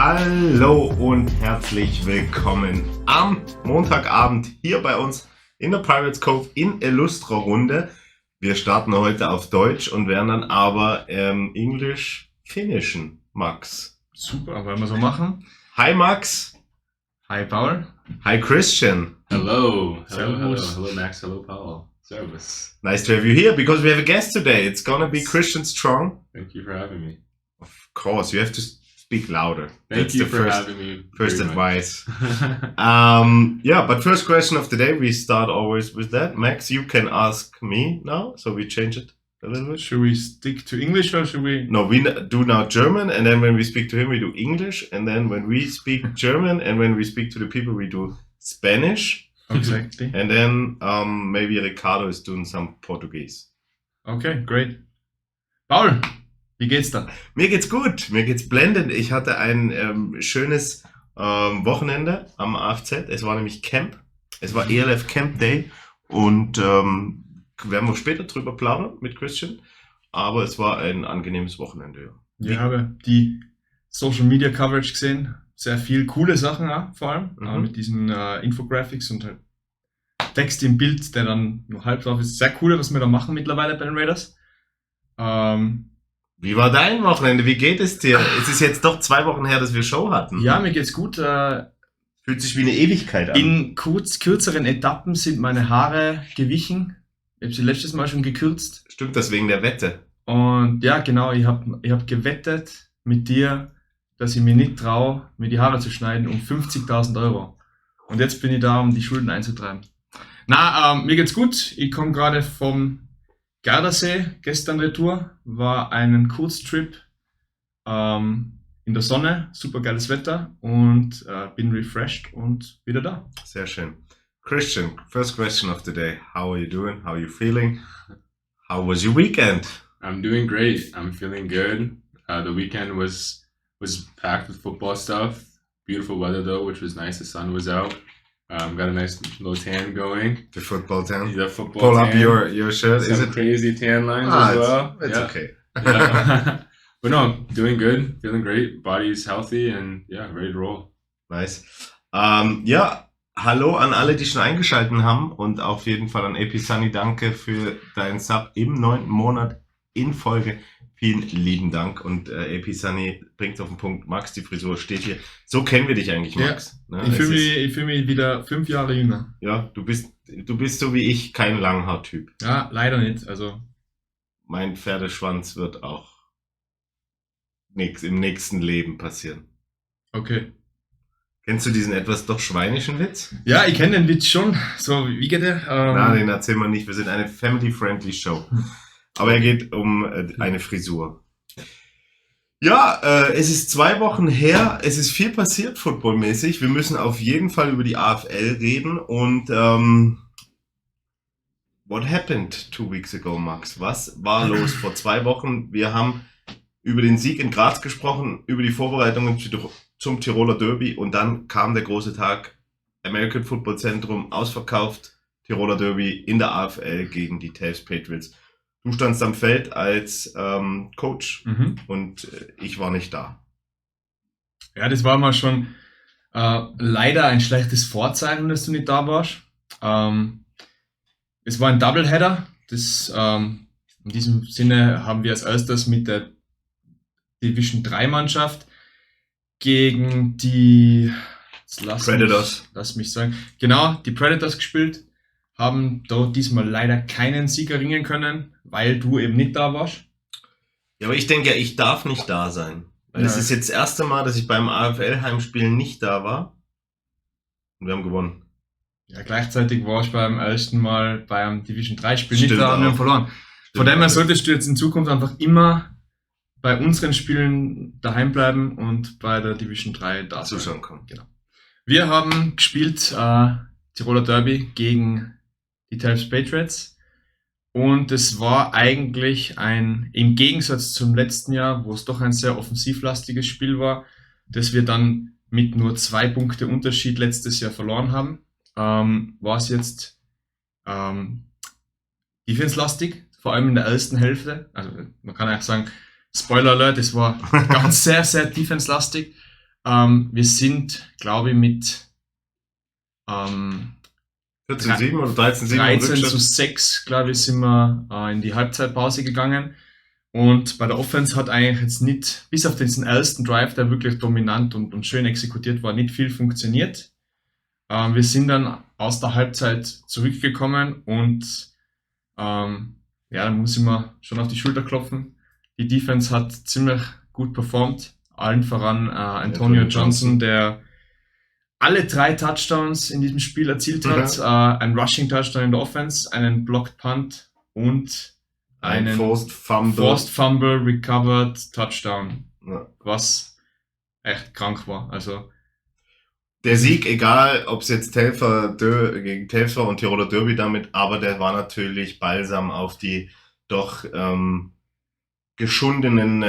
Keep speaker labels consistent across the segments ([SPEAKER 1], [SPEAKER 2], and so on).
[SPEAKER 1] Hallo und herzlich willkommen am Montagabend hier bei uns in der Pirates Cove in Illustra Runde. Wir starten heute auf Deutsch und werden dann aber Englisch finishen, Max.
[SPEAKER 2] Super, wollen wir so machen?
[SPEAKER 1] Hi Max.
[SPEAKER 2] Hi Paul.
[SPEAKER 1] Hi Christian.
[SPEAKER 3] Hello.
[SPEAKER 2] Servus.
[SPEAKER 3] Hello Max, hello Paul. Servus.
[SPEAKER 1] Nice to have you here because we have a guest today. It's gonna be Christian Strong.
[SPEAKER 3] Thank you for having me.
[SPEAKER 1] Of course, you have to speak louder.
[SPEAKER 3] Thank you for having me.
[SPEAKER 1] First
[SPEAKER 3] very
[SPEAKER 1] advice.
[SPEAKER 3] much.
[SPEAKER 1] Yeah, but first question of the day, we start always with that. Max, you can ask me now, so we change it a little bit.
[SPEAKER 2] Should we stick to English or should we?
[SPEAKER 1] No, we do now German, and then when we speak to him, we do English, and then when we speak German, and when we speak to the people, we do Spanish,
[SPEAKER 2] Exactly.
[SPEAKER 1] and then maybe Ricardo is doing some Portuguese.
[SPEAKER 2] Okay, great. Paul, wie geht's da?
[SPEAKER 1] Mir geht's gut, mir geht's blendend. Ich hatte ein schönes Wochenende am AFZ. Es war nämlich Camp. Es war ELF Camp Day und werden wir später drüber plaudern mit Christian. Aber es war ein angenehmes Wochenende. Ja.
[SPEAKER 2] Ich habe die Social Media Coverage gesehen. Sehr viel coole Sachen auch, vor allem. Mit diesen Infographics und halt Text im Bild, der dann noch halb drauf ist. Sehr cool, was wir da machen mittlerweile bei den Raiders.
[SPEAKER 1] Wie war dein Wochenende? Wie geht es dir? Es ist jetzt doch 2 Wochen her, dass wir Show hatten.
[SPEAKER 2] Ja, mir geht's gut.
[SPEAKER 1] Fühlt sich wie eine Ewigkeit an.
[SPEAKER 2] In kürzeren Etappen sind meine Haare gewichen. Ich habe sie letztes Mal schon gekürzt.
[SPEAKER 1] Stimmt das wegen der Wette?
[SPEAKER 2] Und ja, genau, ich hab gewettet mit dir, dass ich mir nicht traue, mir die Haare zu schneiden, um 50.000 Euro. Und jetzt bin ich da, um die Schulden einzutreiben. Mir geht's gut. Ich komme gerade vom Gardasee, gestern Retour, war einen Kurztrip in der Sonne, super geiles Wetter und bin refreshed und wieder da.
[SPEAKER 1] Sehr schön. Christian, first question of the day. How are you doing? How are you feeling? How was your weekend?
[SPEAKER 3] I'm doing great. I'm feeling good. The weekend was packed with football stuff. Beautiful weather though, which was nice. The sun was out. Got a nice little tan going.
[SPEAKER 1] The football tan?
[SPEAKER 3] The football
[SPEAKER 1] Pull
[SPEAKER 3] tan.
[SPEAKER 1] up your shirt.
[SPEAKER 3] Some
[SPEAKER 1] Is it?
[SPEAKER 3] crazy tan lines as well.
[SPEAKER 1] It's
[SPEAKER 3] Yeah.
[SPEAKER 1] okay.
[SPEAKER 3] Yeah. But no, doing good. Feeling great. Body's healthy and yeah, ready to roll.
[SPEAKER 1] Nice. Ja, hallo an alle, die schon eingeschaltet haben und auf jeden Fall an Episani, danke für deinen Sub im 9. Monat in Folge. Vielen lieben Dank und Episani bringt auf den Punkt. Max, die Frisur steht hier. So kennen wir dich eigentlich, Max.
[SPEAKER 2] Ja,
[SPEAKER 1] Ne?
[SPEAKER 2] ich fühl mich wieder 5 Jahre jünger.
[SPEAKER 1] Ja, du bist so wie ich kein Langhaartyp.
[SPEAKER 2] Ja, leider nicht. Also
[SPEAKER 1] Mein Pferdeschwanz wird auch im nächsten Leben passieren.
[SPEAKER 2] okay.
[SPEAKER 1] Kennst du diesen etwas doch schweinischen Witz?
[SPEAKER 2] Ja, ich kenne den Witz schon. So, wie geht der?
[SPEAKER 1] Nein, den erzählen wir nicht. Wir sind eine family-friendly Show. Aber er geht um eine Frisur. Ja, es ist 2 Wochen her. Es ist viel passiert, footballmäßig. Wir müssen auf jeden Fall über die AFL reden. Und what happened 2 weeks ago, Max? Was war los vor 2 Wochen? Wir haben über den Sieg in Graz gesprochen, über die Vorbereitungen zum Tiroler Derbi. Und dann kam der große Tag. American Football Zentrum ausverkauft. Tiroler Derbi in der AFL gegen die Tales Patriots. Du standst am Feld als Coach und ich war nicht da.
[SPEAKER 2] Ja, das war mal schon leider ein schlechtes Vorzeichen, dass du nicht da warst. Es war ein Doubleheader. In diesem Sinne haben wir als erstes mit der Division 3 Mannschaft gegen die
[SPEAKER 1] Predators.
[SPEAKER 2] Lass mich sagen. Genau, die Predators gespielt. Haben dort diesmal leider keinen Sieg erringen können, weil du eben nicht da warst.
[SPEAKER 1] Ja, aber ich denke ja, ich darf nicht da sein. Weil es ist jetzt das erste Mal, dass ich beim AFL-Heimspiel nicht da war. Und wir haben gewonnen.
[SPEAKER 2] Ja, gleichzeitig warst du beim ersten Mal beim Division 3 Spiel
[SPEAKER 1] Stimmt
[SPEAKER 2] nicht da und wir haben
[SPEAKER 1] auch.
[SPEAKER 2] verloren. Von dem her solltest du jetzt in Zukunft einfach immer bei unseren Spielen daheim bleiben und bei der Division 3 da sein.
[SPEAKER 1] Zuschauen kommen.
[SPEAKER 2] Genau. Wir haben gespielt Tiroler Derbi gegen die Tales Patriots und es war eigentlich im Gegensatz zum letzten Jahr, wo es doch ein sehr offensivlastiges Spiel war, das wir dann mit nur 2 Punkte Unterschied letztes Jahr verloren haben, war es jetzt defense-lastig, vor allem in der ersten Hälfte. Also man kann eigentlich sagen, Spoiler Alert, es war ganz sehr, sehr defense-lastig. Wir sind, glaube ich, mit
[SPEAKER 1] 14-7 oder 13-7
[SPEAKER 2] 13:6, glaube ich, sind wir in die Halbzeitpause gegangen. Und bei der Offense hat eigentlich jetzt nicht, bis auf diesen ersten Drive, der wirklich dominant und schön exekutiert war, nicht viel funktioniert. Wir sind dann aus der Halbzeit zurückgekommen und ja, da muss ich mir schon auf die Schulter klopfen. Die Defense hat ziemlich gut performt, allen voran Antonio Johnson, der alle 3 Touchdowns in diesem Spiel erzielt hat. Ein Rushing Touchdown in der Offense, einen Blocked Punt und einen
[SPEAKER 1] Forced Fumble
[SPEAKER 2] Recovered Touchdown,
[SPEAKER 1] ja.
[SPEAKER 2] Was echt krank war. Also
[SPEAKER 1] der Sieg, egal ob es jetzt gegen Telfer und Tiroler Derbi damit, aber der war natürlich Balsam auf die doch geschundenen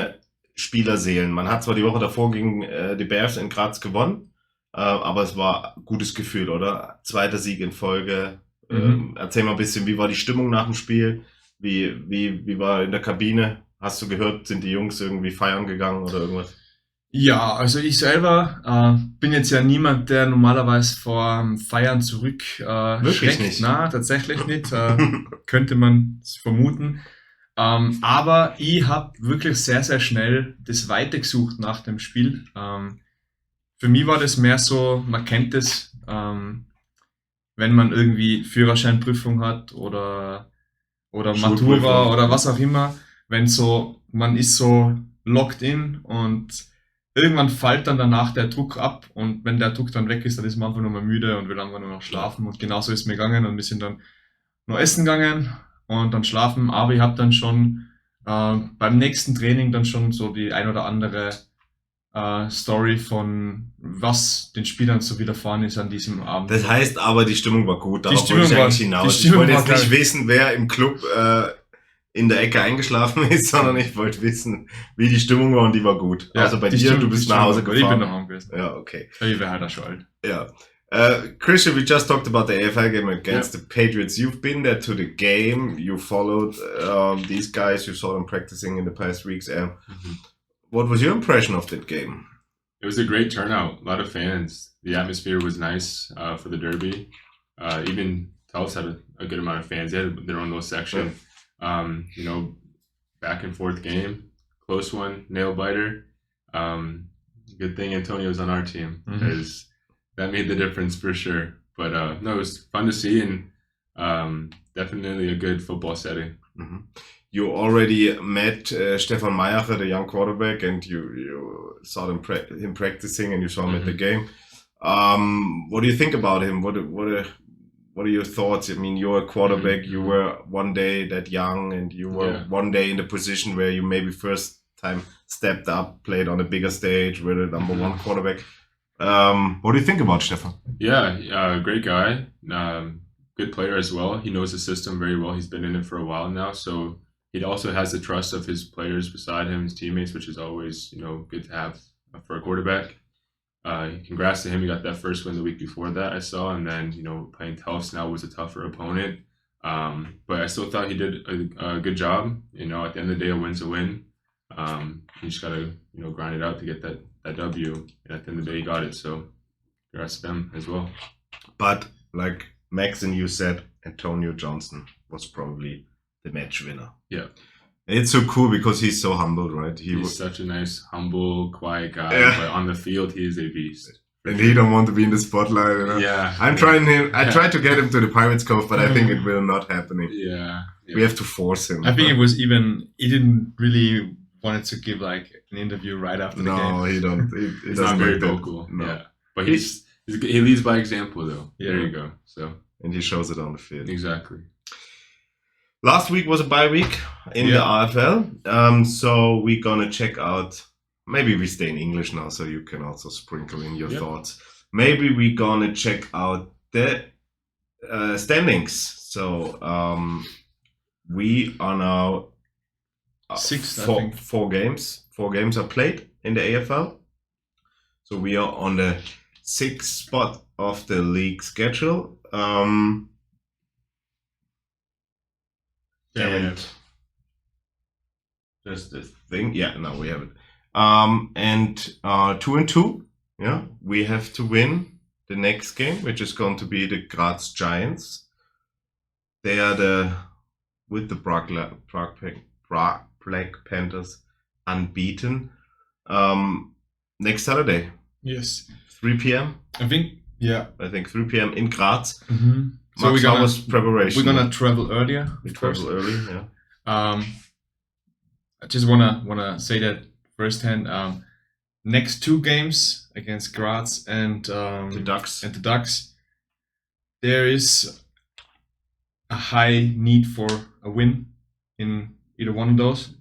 [SPEAKER 1] Spielerseelen. Man hat zwar die Woche davor gegen die Bears in Graz gewonnen, aber es war ein gutes Gefühl, oder? 2. Sieg in Folge. Erzähl mal ein bisschen, wie war die Stimmung nach dem Spiel? Wie war in der Kabine? Hast du gehört, sind die Jungs irgendwie feiern gegangen oder irgendwas?
[SPEAKER 2] Ja, also ich selber bin jetzt ja niemand, der normalerweise vor Feiern zurück schreckt.
[SPEAKER 1] nicht?
[SPEAKER 2] Na, tatsächlich nicht. Könnte man vermuten. Aber ich habe wirklich sehr, sehr schnell das Weite gesucht nach dem Spiel. Für mich war das mehr so, man kennt es, wenn man irgendwie Führerscheinprüfung hat oder Matura oder was auch immer, wenn so, man ist so locked in und irgendwann fällt dann danach der Druck ab und wenn der Druck dann weg ist, dann ist man einfach nur mal müde und will einfach nur noch schlafen und genauso ist mir gegangen und wir sind dann noch essen gegangen und dann schlafen, aber ich habe dann schon beim nächsten Training dann schon so die ein oder andere Story von was den Spielern so widerfahren ist an diesem Abend.
[SPEAKER 1] Das heißt aber, die Stimmung war gut, darauf
[SPEAKER 2] wollte
[SPEAKER 1] ich eigentlich hinaus. Ich wollte jetzt nicht wissen, wer im Club in der Ecke eingeschlafen ist, sondern ich wollte wissen, wie die Stimmung war und die war gut.
[SPEAKER 2] Ja,
[SPEAKER 1] also bei dir, du bist nach Hause gefahren.
[SPEAKER 2] Ich bin nach Hause gewesen.
[SPEAKER 1] Ja, okay.
[SPEAKER 2] Ich wäre halt auch schon alt.
[SPEAKER 1] Ja. Christian, we just talked about the AFL game against the Patriots. You've been there to the game. You followed these guys. You saw them practicing in the past weeks. What was your impression of that game?
[SPEAKER 3] It was a great turnout. A lot of fans. The atmosphere was nice for the Derby. Even Telfs had a good amount of fans. They had their own little section. You know, back and forth game. Close one. Nail biter. Good thing Antonio's on our team because that made the difference for sure. But no, it was fun to see and definitely a good football setting.
[SPEAKER 1] You already met Stefan Mayacher, the young quarterback, and you saw him practicing and you saw him at the game. What do you think about him? What are your thoughts? I mean, you're a quarterback. You were one day that young, and you were one day in the position where you maybe first time stepped up, played on a bigger stage, were the number one quarterback. What do you think about Stefan?
[SPEAKER 3] Yeah, great guy. Good player as well. He knows the system very well. He's been in it for a while now, so he also has the trust of his players beside him, his teammates, which is always, good to have for a quarterback. Congrats to him. He got that first win the week before that, I saw, and then, playing Telfs now was a tougher opponent. But I still thought he did a good job. At the end of the day, a win's a win. You just gotta, grind it out to get that W. And at the end of the day, he got it. So congrats to them as well.
[SPEAKER 1] But like Max and you said, Antonio Johnson was probably the match winner.
[SPEAKER 3] Yeah.
[SPEAKER 1] It's so cool because he's so humble, right?
[SPEAKER 3] He's such a nice, humble, quiet guy. Yeah. But on the field, he is a beast.
[SPEAKER 1] And he don't want to be in the spotlight.
[SPEAKER 3] Yeah.
[SPEAKER 1] I tried to get him to the Pirates Cove, but I think it will not happening.
[SPEAKER 3] Yeah.
[SPEAKER 1] We have to force him.
[SPEAKER 2] I think he didn't really wanted to give like an interview right after the game.
[SPEAKER 1] No, he don't.
[SPEAKER 3] He's not very vocal. No. Yeah. But he leads by example, though. Yeah. There you go. So.
[SPEAKER 1] And he shows it on the field.
[SPEAKER 3] Exactly.
[SPEAKER 1] Last week was a bye week in the RFL. So we're gonna check out. Maybe we stay in English now, so you can also sprinkle in your thoughts. Maybe we're gonna check out the standings. So we are now
[SPEAKER 2] sixth.
[SPEAKER 1] Four games. 4 games are played in the AFL. So we are on the 6th spot of the league schedule. And just this thing. Yeah, now we have it. And 2-2 Yeah, we have to win the next game, which is going to be the Graz Giants. They are with the Black Panthers unbeaten. Next Saturday,
[SPEAKER 2] Yes.
[SPEAKER 1] 3 p.m.
[SPEAKER 2] I think
[SPEAKER 1] 3 p.m. in Graz.
[SPEAKER 2] Mm-hmm. So
[SPEAKER 1] Max, how was preparation?
[SPEAKER 2] We're gonna travel earlier.
[SPEAKER 1] We travel early, yeah.
[SPEAKER 2] I just wanna say that firsthand. Next 2 games against Graz and
[SPEAKER 1] The
[SPEAKER 2] Ducks, there is a high need for a win in either one of those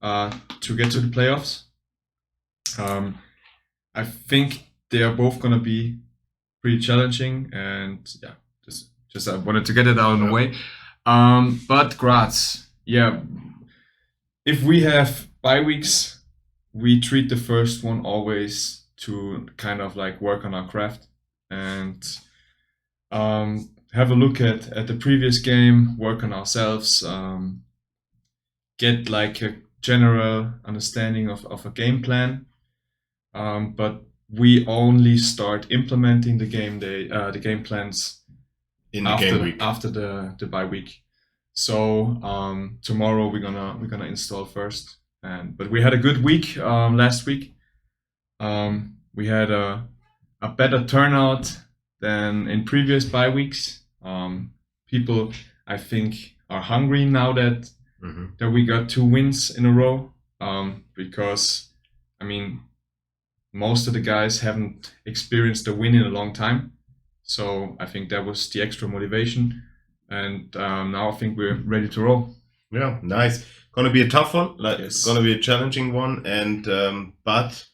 [SPEAKER 2] to get to the playoffs. I think they are both gonna be pretty challenging, and yeah, just I wanted to get it out of the way. But Graz, yeah, if we have bye weeks, we treat the first one always to kind of like work on our craft and have a look at the previous game, work on ourselves, get like a general understanding of a game plan. But we only start implementing the game plans
[SPEAKER 1] in the game week
[SPEAKER 2] after the bye week. So tomorrow we're gonna install first. But we had a good week last week. We had a better turnout than in previous bye weeks. People, I think, are hungry now that we got 2 wins in a row. Because I mean, most of the guys haven't experienced a win in a long time. So I think that was the extra motivation. And now I think we're ready to roll.
[SPEAKER 1] Yeah, nice. Gonna be a tough one.
[SPEAKER 2] Yes.
[SPEAKER 1] Gonna be a challenging one. And but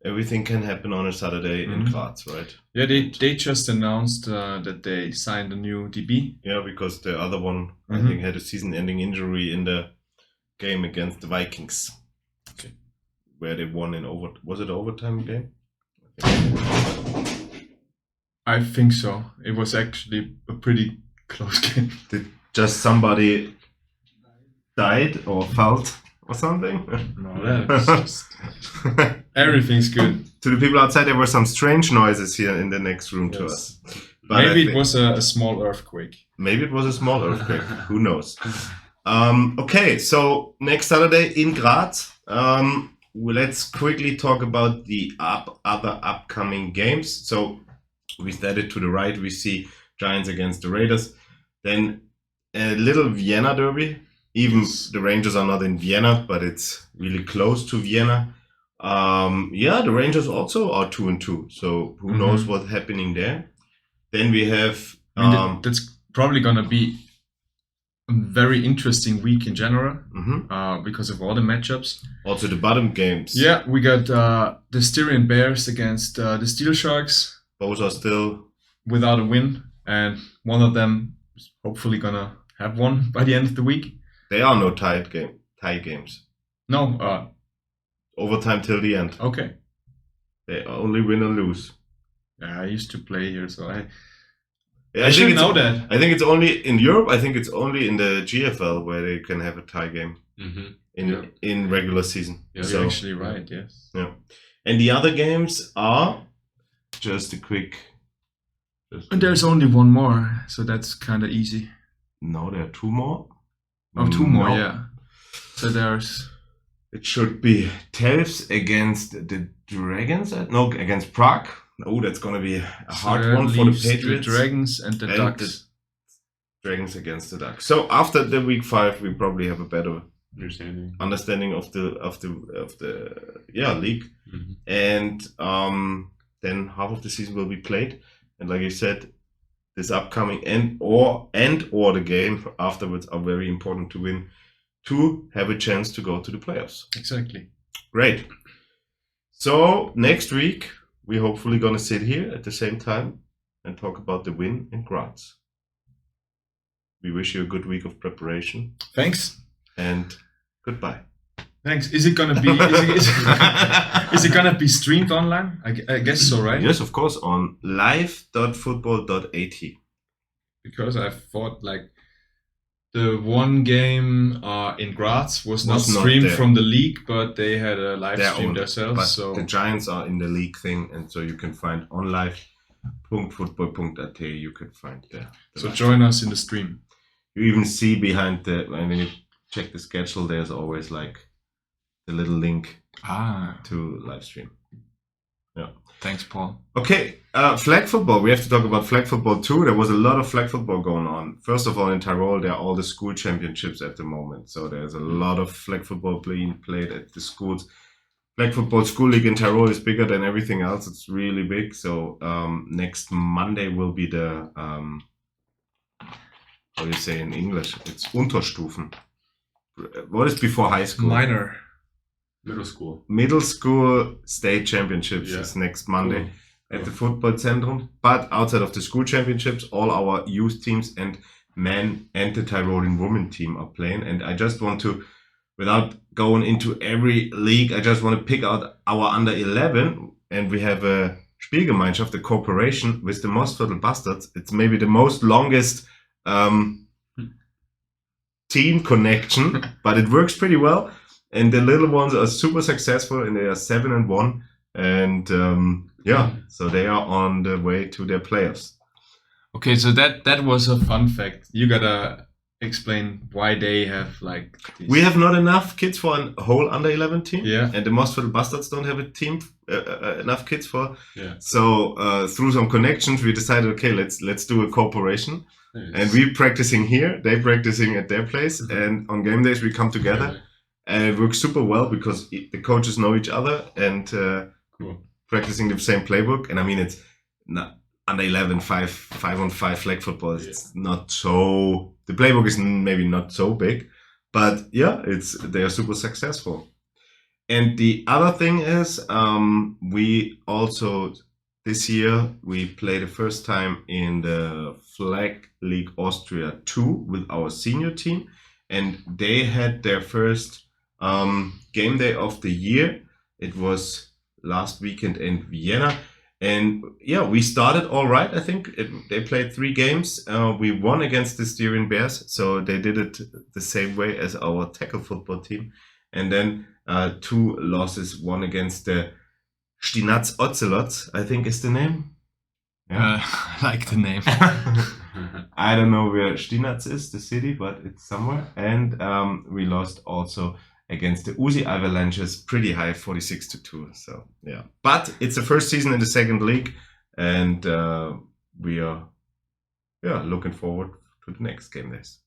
[SPEAKER 1] everything can happen on a Saturday in Graz, right?
[SPEAKER 2] Yeah, they just announced that they signed a new DB.
[SPEAKER 1] Yeah, because the other one, I think, had a season-ending injury in the game against the Vikings.
[SPEAKER 2] Okay.
[SPEAKER 1] Where they won in was it overtime game?
[SPEAKER 2] I think so. It was actually a pretty close game.
[SPEAKER 1] Did just somebody died or felt or something?
[SPEAKER 2] No, that's just everything's good.
[SPEAKER 1] To the people outside, there were some strange noises here in the next room to us. But
[SPEAKER 2] Maybe it was a small earthquake.
[SPEAKER 1] Maybe it was a small earthquake. Who knows? Okay, so next Saturday in Graz. Let's quickly talk about the other upcoming games. So we started to the right. We see Giants against the Raiders. Then a little Vienna derby. Even the Rangers are not in Vienna, but it's really close to Vienna. The Rangers also are 2-2. So who knows what's happening there? Then we have...
[SPEAKER 2] that's probably going to be a very interesting week in general because of all the matchups.
[SPEAKER 1] Also the bottom games.
[SPEAKER 2] Yeah, we got the Styrian Bears against the Steel Sharks.
[SPEAKER 1] Both are still...
[SPEAKER 2] without a win. And one of them is hopefully going to have one by the end of the week.
[SPEAKER 1] There are no tie games.
[SPEAKER 2] No.
[SPEAKER 1] Overtime till the end.
[SPEAKER 2] Okay.
[SPEAKER 1] They only win or lose.
[SPEAKER 2] Yeah, I used to play here, so I
[SPEAKER 1] should
[SPEAKER 2] know that.
[SPEAKER 1] I think it's only in Europe. I think it's only in the GFL where they can have a tie game in regular season.
[SPEAKER 2] Yeah, so, you're actually right. Yes.
[SPEAKER 1] Yeah, and the other games are just a quick.
[SPEAKER 2] And there's only one more, so that's kind of easy.
[SPEAKER 1] No, there are 2 more.
[SPEAKER 2] Oh, 2 more, yeah. So there's...
[SPEAKER 1] It should be Telfs against the Dragons. No, against Prague. Oh, that's going to be a hard one for the Patriots.
[SPEAKER 2] The Dragons and the Ducks.
[SPEAKER 1] The Dragons against the Ducks. So after the week 5, we probably have a better understanding of the league. And then half of the season will be played. And like I said, this upcoming and or the game afterwards are very important to win to have a chance to go to the playoffs.
[SPEAKER 2] Exactly.
[SPEAKER 1] Great. So next week we're hopefully gonna sit here at the same time and talk about the win in Graz. We wish you a good week of preparation.
[SPEAKER 2] Thanks.
[SPEAKER 1] And goodbye.
[SPEAKER 2] Thanks. Is it gonna be? Is it gonna be streamed online? I guess so, right?
[SPEAKER 1] Yes, of course, on live.football.at.
[SPEAKER 2] Because I thought The one game in Graz was not
[SPEAKER 1] Was not
[SPEAKER 2] streamed
[SPEAKER 1] there.
[SPEAKER 2] from the league, but they had a live
[SPEAKER 1] Their
[SPEAKER 2] stream
[SPEAKER 1] own.
[SPEAKER 2] themselves.
[SPEAKER 1] But
[SPEAKER 2] So
[SPEAKER 1] the Giants are in the league thing, and so you can find on live.football.at. You can find the
[SPEAKER 2] so
[SPEAKER 1] live
[SPEAKER 2] join us in the stream.
[SPEAKER 1] You even see behind when you check the schedule, there's always like the little link to live stream. Yeah.
[SPEAKER 2] Thanks, Paul.
[SPEAKER 1] Okay, flag football. We have to talk about flag football too. There was a lot of flag football going on. First of all, in Tirol, there are all the school championships at the moment. So there's a lot of flag football being played at the schools. Flag football school league in Tirol is bigger than everything else. It's really big. So next Monday will be the what do you say in English? It's Unterstufen. What is before high school?
[SPEAKER 2] Minor.
[SPEAKER 3] Middle school.
[SPEAKER 1] Middle school state championships is next Monday at the football centrum. But outside of the school championships, all our youth teams and men and the Tyrolean women team are playing. And I just want to, without going into every league, I just want to pick out our under 11. And we have a Spielgemeinschaft, a cooperation with the Mostviertel Bastards. It's maybe the most longest team connection, but it works pretty well. And the little ones are super successful, and they are 7-1, and so they are on the way to their playoffs.
[SPEAKER 2] Okay, so that was a fun fact. You gotta explain why they have like. These...
[SPEAKER 1] We have not enough kids for a whole under 11 team,
[SPEAKER 2] and
[SPEAKER 1] the Mostviertel Bastards don't have a team enough kids for.
[SPEAKER 3] Yeah.
[SPEAKER 1] So through some connections, we decided, okay, let's do a cooperation, and we practicing here, they practicing at their place, and on game days we come together. And it works super well because the coaches know each other and practicing the same playbook. And I mean, it's not under 11, 5-on-5 flag football. It's not so, the playbook is maybe not so big, but they are super successful. And the other thing is, we also, this year, we played the first time in the Flag League Austria 2 with our senior team. And they had their first game day of the year. It was last weekend in Vienna, and we started all right. I think they played 3 games. We won against the Styrian Bears, so they did it the same way as our tackle football team, and then 2 losses, one against the Stinaz Ocelots, I think is the name.
[SPEAKER 2] I like the name.
[SPEAKER 1] I don't know where Stinaz is, the city, but it's somewhere. And we lost also against the Uzi Avalanches, pretty high, 46-2. So but it's the first season in the second league, and we are looking forward to the next game days.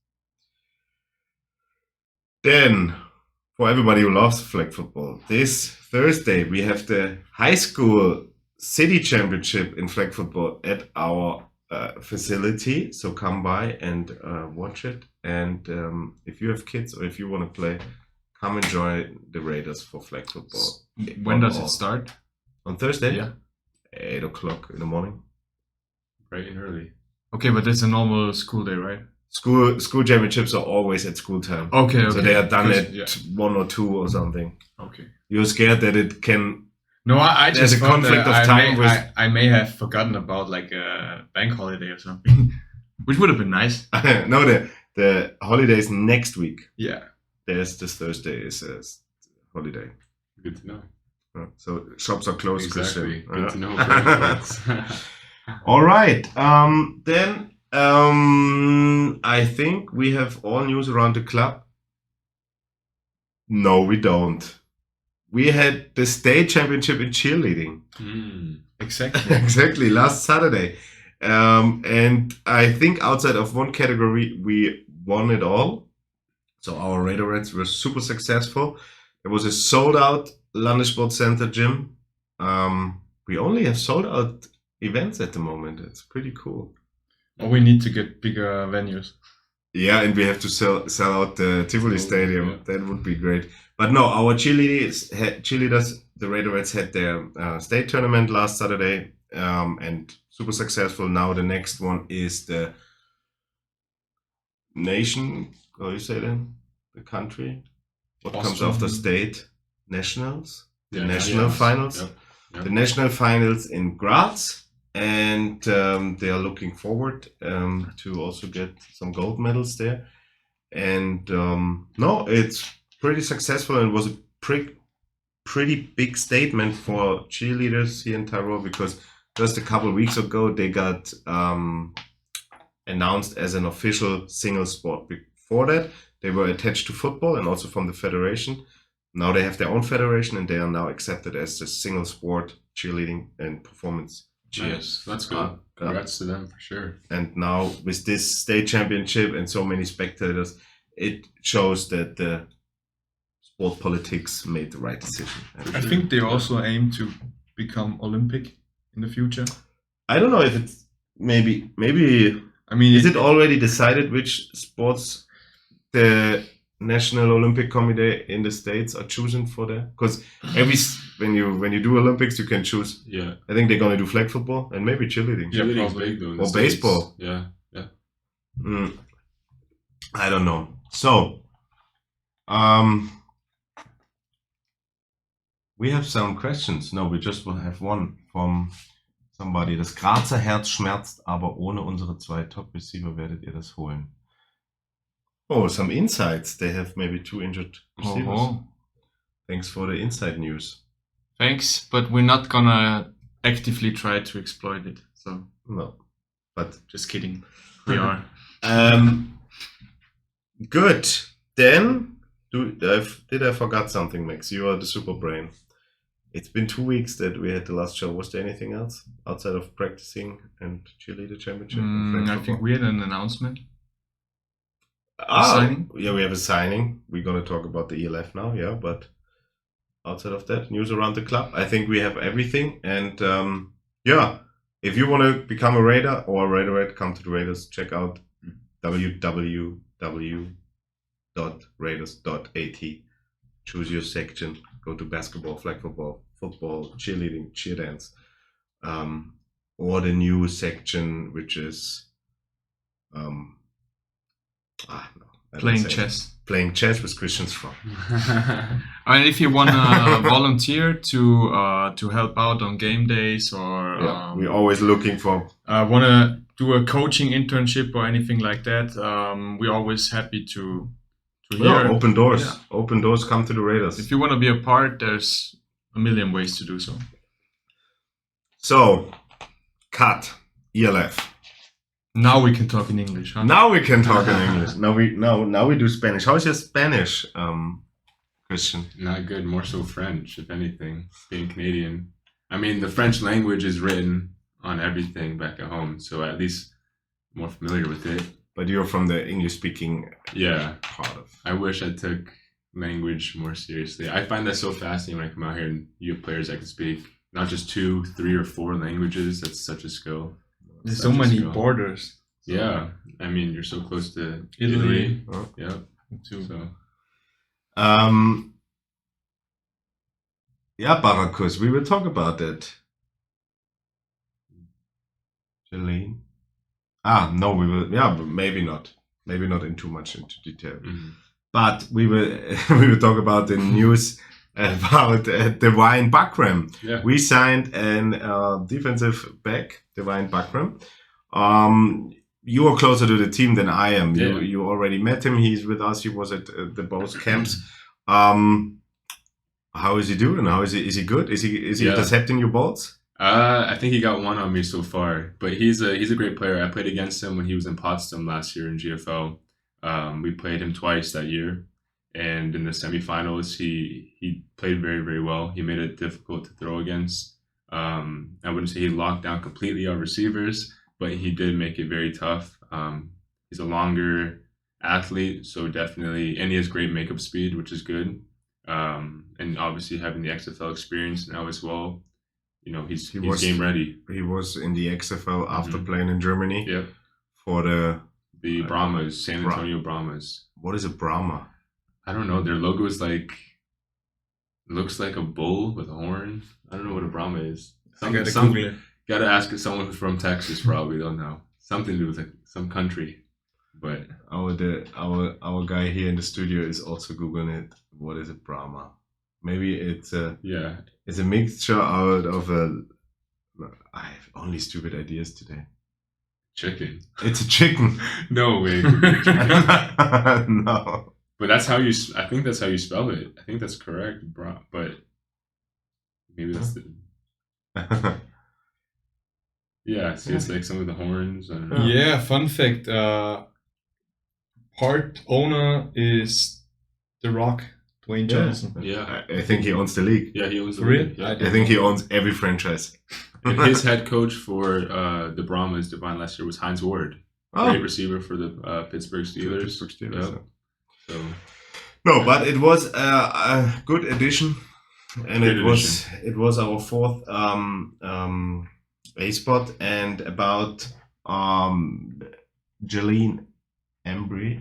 [SPEAKER 1] Then, for everybody who loves flag football, this Thursday we have the high school city championship in flag football at our facility. So come by and watch it. And if you have kids or if you want to play, come and join the Raiders for flag football.
[SPEAKER 2] When does it start?
[SPEAKER 1] On Thursday?
[SPEAKER 2] Yeah.
[SPEAKER 1] 8 o'clock in the morning.
[SPEAKER 3] Bright and early.
[SPEAKER 2] Okay, but it's a normal school day, right?
[SPEAKER 1] School championships are always at school time.
[SPEAKER 2] Okay.
[SPEAKER 1] So they are done at 1 or 2 or something.
[SPEAKER 2] Okay.
[SPEAKER 1] You're scared that it can...
[SPEAKER 2] No, I just
[SPEAKER 1] there's a
[SPEAKER 2] thought
[SPEAKER 1] conflict
[SPEAKER 2] that
[SPEAKER 1] of time
[SPEAKER 2] I may have forgotten about like a bank holiday or something, which would have been nice.
[SPEAKER 1] No, the holiday is next week.
[SPEAKER 2] Yeah.
[SPEAKER 1] There's this Thursday is a holiday.
[SPEAKER 3] Good to know.
[SPEAKER 1] So shops are closed.
[SPEAKER 3] Exactly.
[SPEAKER 1] Christian.
[SPEAKER 3] Good to know.
[SPEAKER 1] All right. Then I think we have all news around the club. No, we don't. We had the state championship in cheerleading.
[SPEAKER 2] Exactly.
[SPEAKER 1] Exactly. Last Saturday. And I think outside of one category, we won it all. So our Raiderettes were super successful. There was a sold out Landessport Center gym. We only have sold out events at the moment. It's pretty cool.
[SPEAKER 2] Or we need to get bigger venues.
[SPEAKER 1] Yeah, and we have to sell out the Tivoli Stadium. Yeah. That would be great. But no, our cheerleaders, the Raiderettes, had their state tournament last Saturday, and super successful. Now the next one is the nation. How you say then? The country. What comes after state? Nationals. The national finals. Yep. The national finals in Graz, and they are looking forward to also get some gold medals there. And no, it's pretty successful and was a pretty big statement for cheerleaders here in Tyrol, because just a couple of weeks ago they got announced as an official single sport. Before that, they were attached to football and also from the federation. Now they have their own federation and they are now accepted as a single sport cheerleading and performance cheer.
[SPEAKER 3] Nice. That's good. Congrats to them for sure.
[SPEAKER 1] And now with this state championship and so many spectators, it shows that the sport politics made the right decision.
[SPEAKER 2] I think they also aim to become Olympic in the future.
[SPEAKER 1] I don't know if it's maybe.
[SPEAKER 2] I mean,
[SPEAKER 1] Is it already decided which sports the National Olympic Committee in the States are choosing for that? Because when you do Olympics, you can choose.
[SPEAKER 3] Yeah.
[SPEAKER 1] I think they're gonna do flag football and maybe cheerleading.
[SPEAKER 2] Yeah,
[SPEAKER 3] Cheerleading's
[SPEAKER 2] probably.
[SPEAKER 3] big though. in the
[SPEAKER 1] Or
[SPEAKER 3] States.
[SPEAKER 1] baseball.
[SPEAKER 3] Yeah.
[SPEAKER 1] I don't know. So, we have some questions. No, we just will have one from somebody. Das Grazer Herz schmerzt, aber ohne unsere 2 Top-Receiver werdet ihr das holen. Oh, some insights. They have maybe 2 injured receivers.
[SPEAKER 2] Oh.
[SPEAKER 1] Thanks for the inside news.
[SPEAKER 2] Thanks, but we're not gonna actively try to exploit it. So
[SPEAKER 1] No, but
[SPEAKER 2] just kidding. We are.
[SPEAKER 1] good. Then, did I forgot something, Max? You are the super brain. It's been 2 weeks that we had the last show. Was there anything else outside of practicing and cheerleader championship?
[SPEAKER 2] I think we had an announcement.
[SPEAKER 1] Signing? Yeah, we have a signing. We're going to talk about the ELF now, yeah, but outside of that, news around the club, I think we have everything. And yeah, if you want to become a Raider or a Raiderette, come to the Raiders. Check out www.raiders.at. Choose your section. Go to basketball, flag football, cheerleading, cheer dance, or the new section, which is
[SPEAKER 2] Playing chess.
[SPEAKER 1] Playing chess with Christian Strong.
[SPEAKER 2] And if you wanna volunteer to help out on game days or
[SPEAKER 1] We're always looking for.
[SPEAKER 2] wanna do a coaching internship or anything like that, we're always happy to hear.
[SPEAKER 1] Open doors.
[SPEAKER 2] Yeah.
[SPEAKER 1] Open doors. Come to the Raiders.
[SPEAKER 2] If you want to be a part, there's a million ways to do so.
[SPEAKER 1] So, cut ELF.
[SPEAKER 2] Now we can talk in English, huh?
[SPEAKER 1] Now we can talk in English. Now we do Spanish. How is your Spanish, Christian?
[SPEAKER 3] Not good. More so French, if anything. Being Canadian. I mean, the French language is written on everything back at home, so at least I'm more familiar with it.
[SPEAKER 1] But you're from the English-speaking part of.
[SPEAKER 3] I wish I took language more seriously. I find that so fascinating when I come out here and you have players that can speak not just 2, 3, or 4 languages. That's such a skill.
[SPEAKER 2] There's
[SPEAKER 3] Such
[SPEAKER 2] so
[SPEAKER 3] a
[SPEAKER 2] many
[SPEAKER 3] skill.
[SPEAKER 2] borders.
[SPEAKER 3] Yeah, I mean, you're so close to
[SPEAKER 2] Italy.
[SPEAKER 3] Yeah,
[SPEAKER 2] Too.
[SPEAKER 3] so
[SPEAKER 1] Yeah, Barakus, we will talk about that. Jolene? No, we will. Yeah, but maybe not. Maybe not in too much into detail. But we will. We will talk about the news about Divine Bakram.
[SPEAKER 3] yeah.
[SPEAKER 1] We signed an defensive back, Divine Bakram. You are closer to the team than I am.
[SPEAKER 3] Yeah.
[SPEAKER 1] You already met him. He's with us. He was at the both camps. How is he doing? How is he? Is he good? Is he
[SPEAKER 3] Yeah.
[SPEAKER 1] intercepting your balls?
[SPEAKER 3] I think he got one on me so far, but he's a great player. I played against him when he was in Potsdam last year in GFL. We played him twice that year, and in the semifinals, he played very, very well. He made it difficult to throw against. I wouldn't say he locked down completely our receivers, but he did make it very tough. He's a longer athlete, so definitely, and he has great makeup speed, which is good. And obviously having the XFL experience now as well, you know, he's game ready.
[SPEAKER 1] He was in the XFL after playing in Germany.
[SPEAKER 3] Yep.
[SPEAKER 1] For the
[SPEAKER 3] Brahmas, San Antonio Brahmas.
[SPEAKER 1] What is a Brahma?
[SPEAKER 3] I don't know. Their logo is looks like a bull with a horn. I don't know what a Brahma is. Gotta ask someone who's from Texas. Probably they'll know. Something to do with like some country. But our guy here in the studio is also googling it. What is a Brahma? Maybe it's a mixture out of I have only stupid ideas today. Chicken.
[SPEAKER 1] It's a chicken.
[SPEAKER 3] No way.
[SPEAKER 1] No.
[SPEAKER 3] But I think that's how you spell it. I think that's correct, but maybe that's the... Yeah, see, it's like some of the horns. I don't know.
[SPEAKER 2] Yeah, fun fact. Part owner is The Rock, Dwayne Johnson.
[SPEAKER 3] Yeah.
[SPEAKER 1] I think he owns the league.
[SPEAKER 3] Yeah, he owns the
[SPEAKER 2] For real?
[SPEAKER 3] league. Yeah.
[SPEAKER 1] I think he owns every franchise.
[SPEAKER 3] And his head coach for the Brahmas, Divine Lester, was Heinz Ward. Great receiver for the Pittsburgh Steelers. Yep. So
[SPEAKER 1] no, but it was a good addition, and it was our fourth A spot. And about Jeline Embry,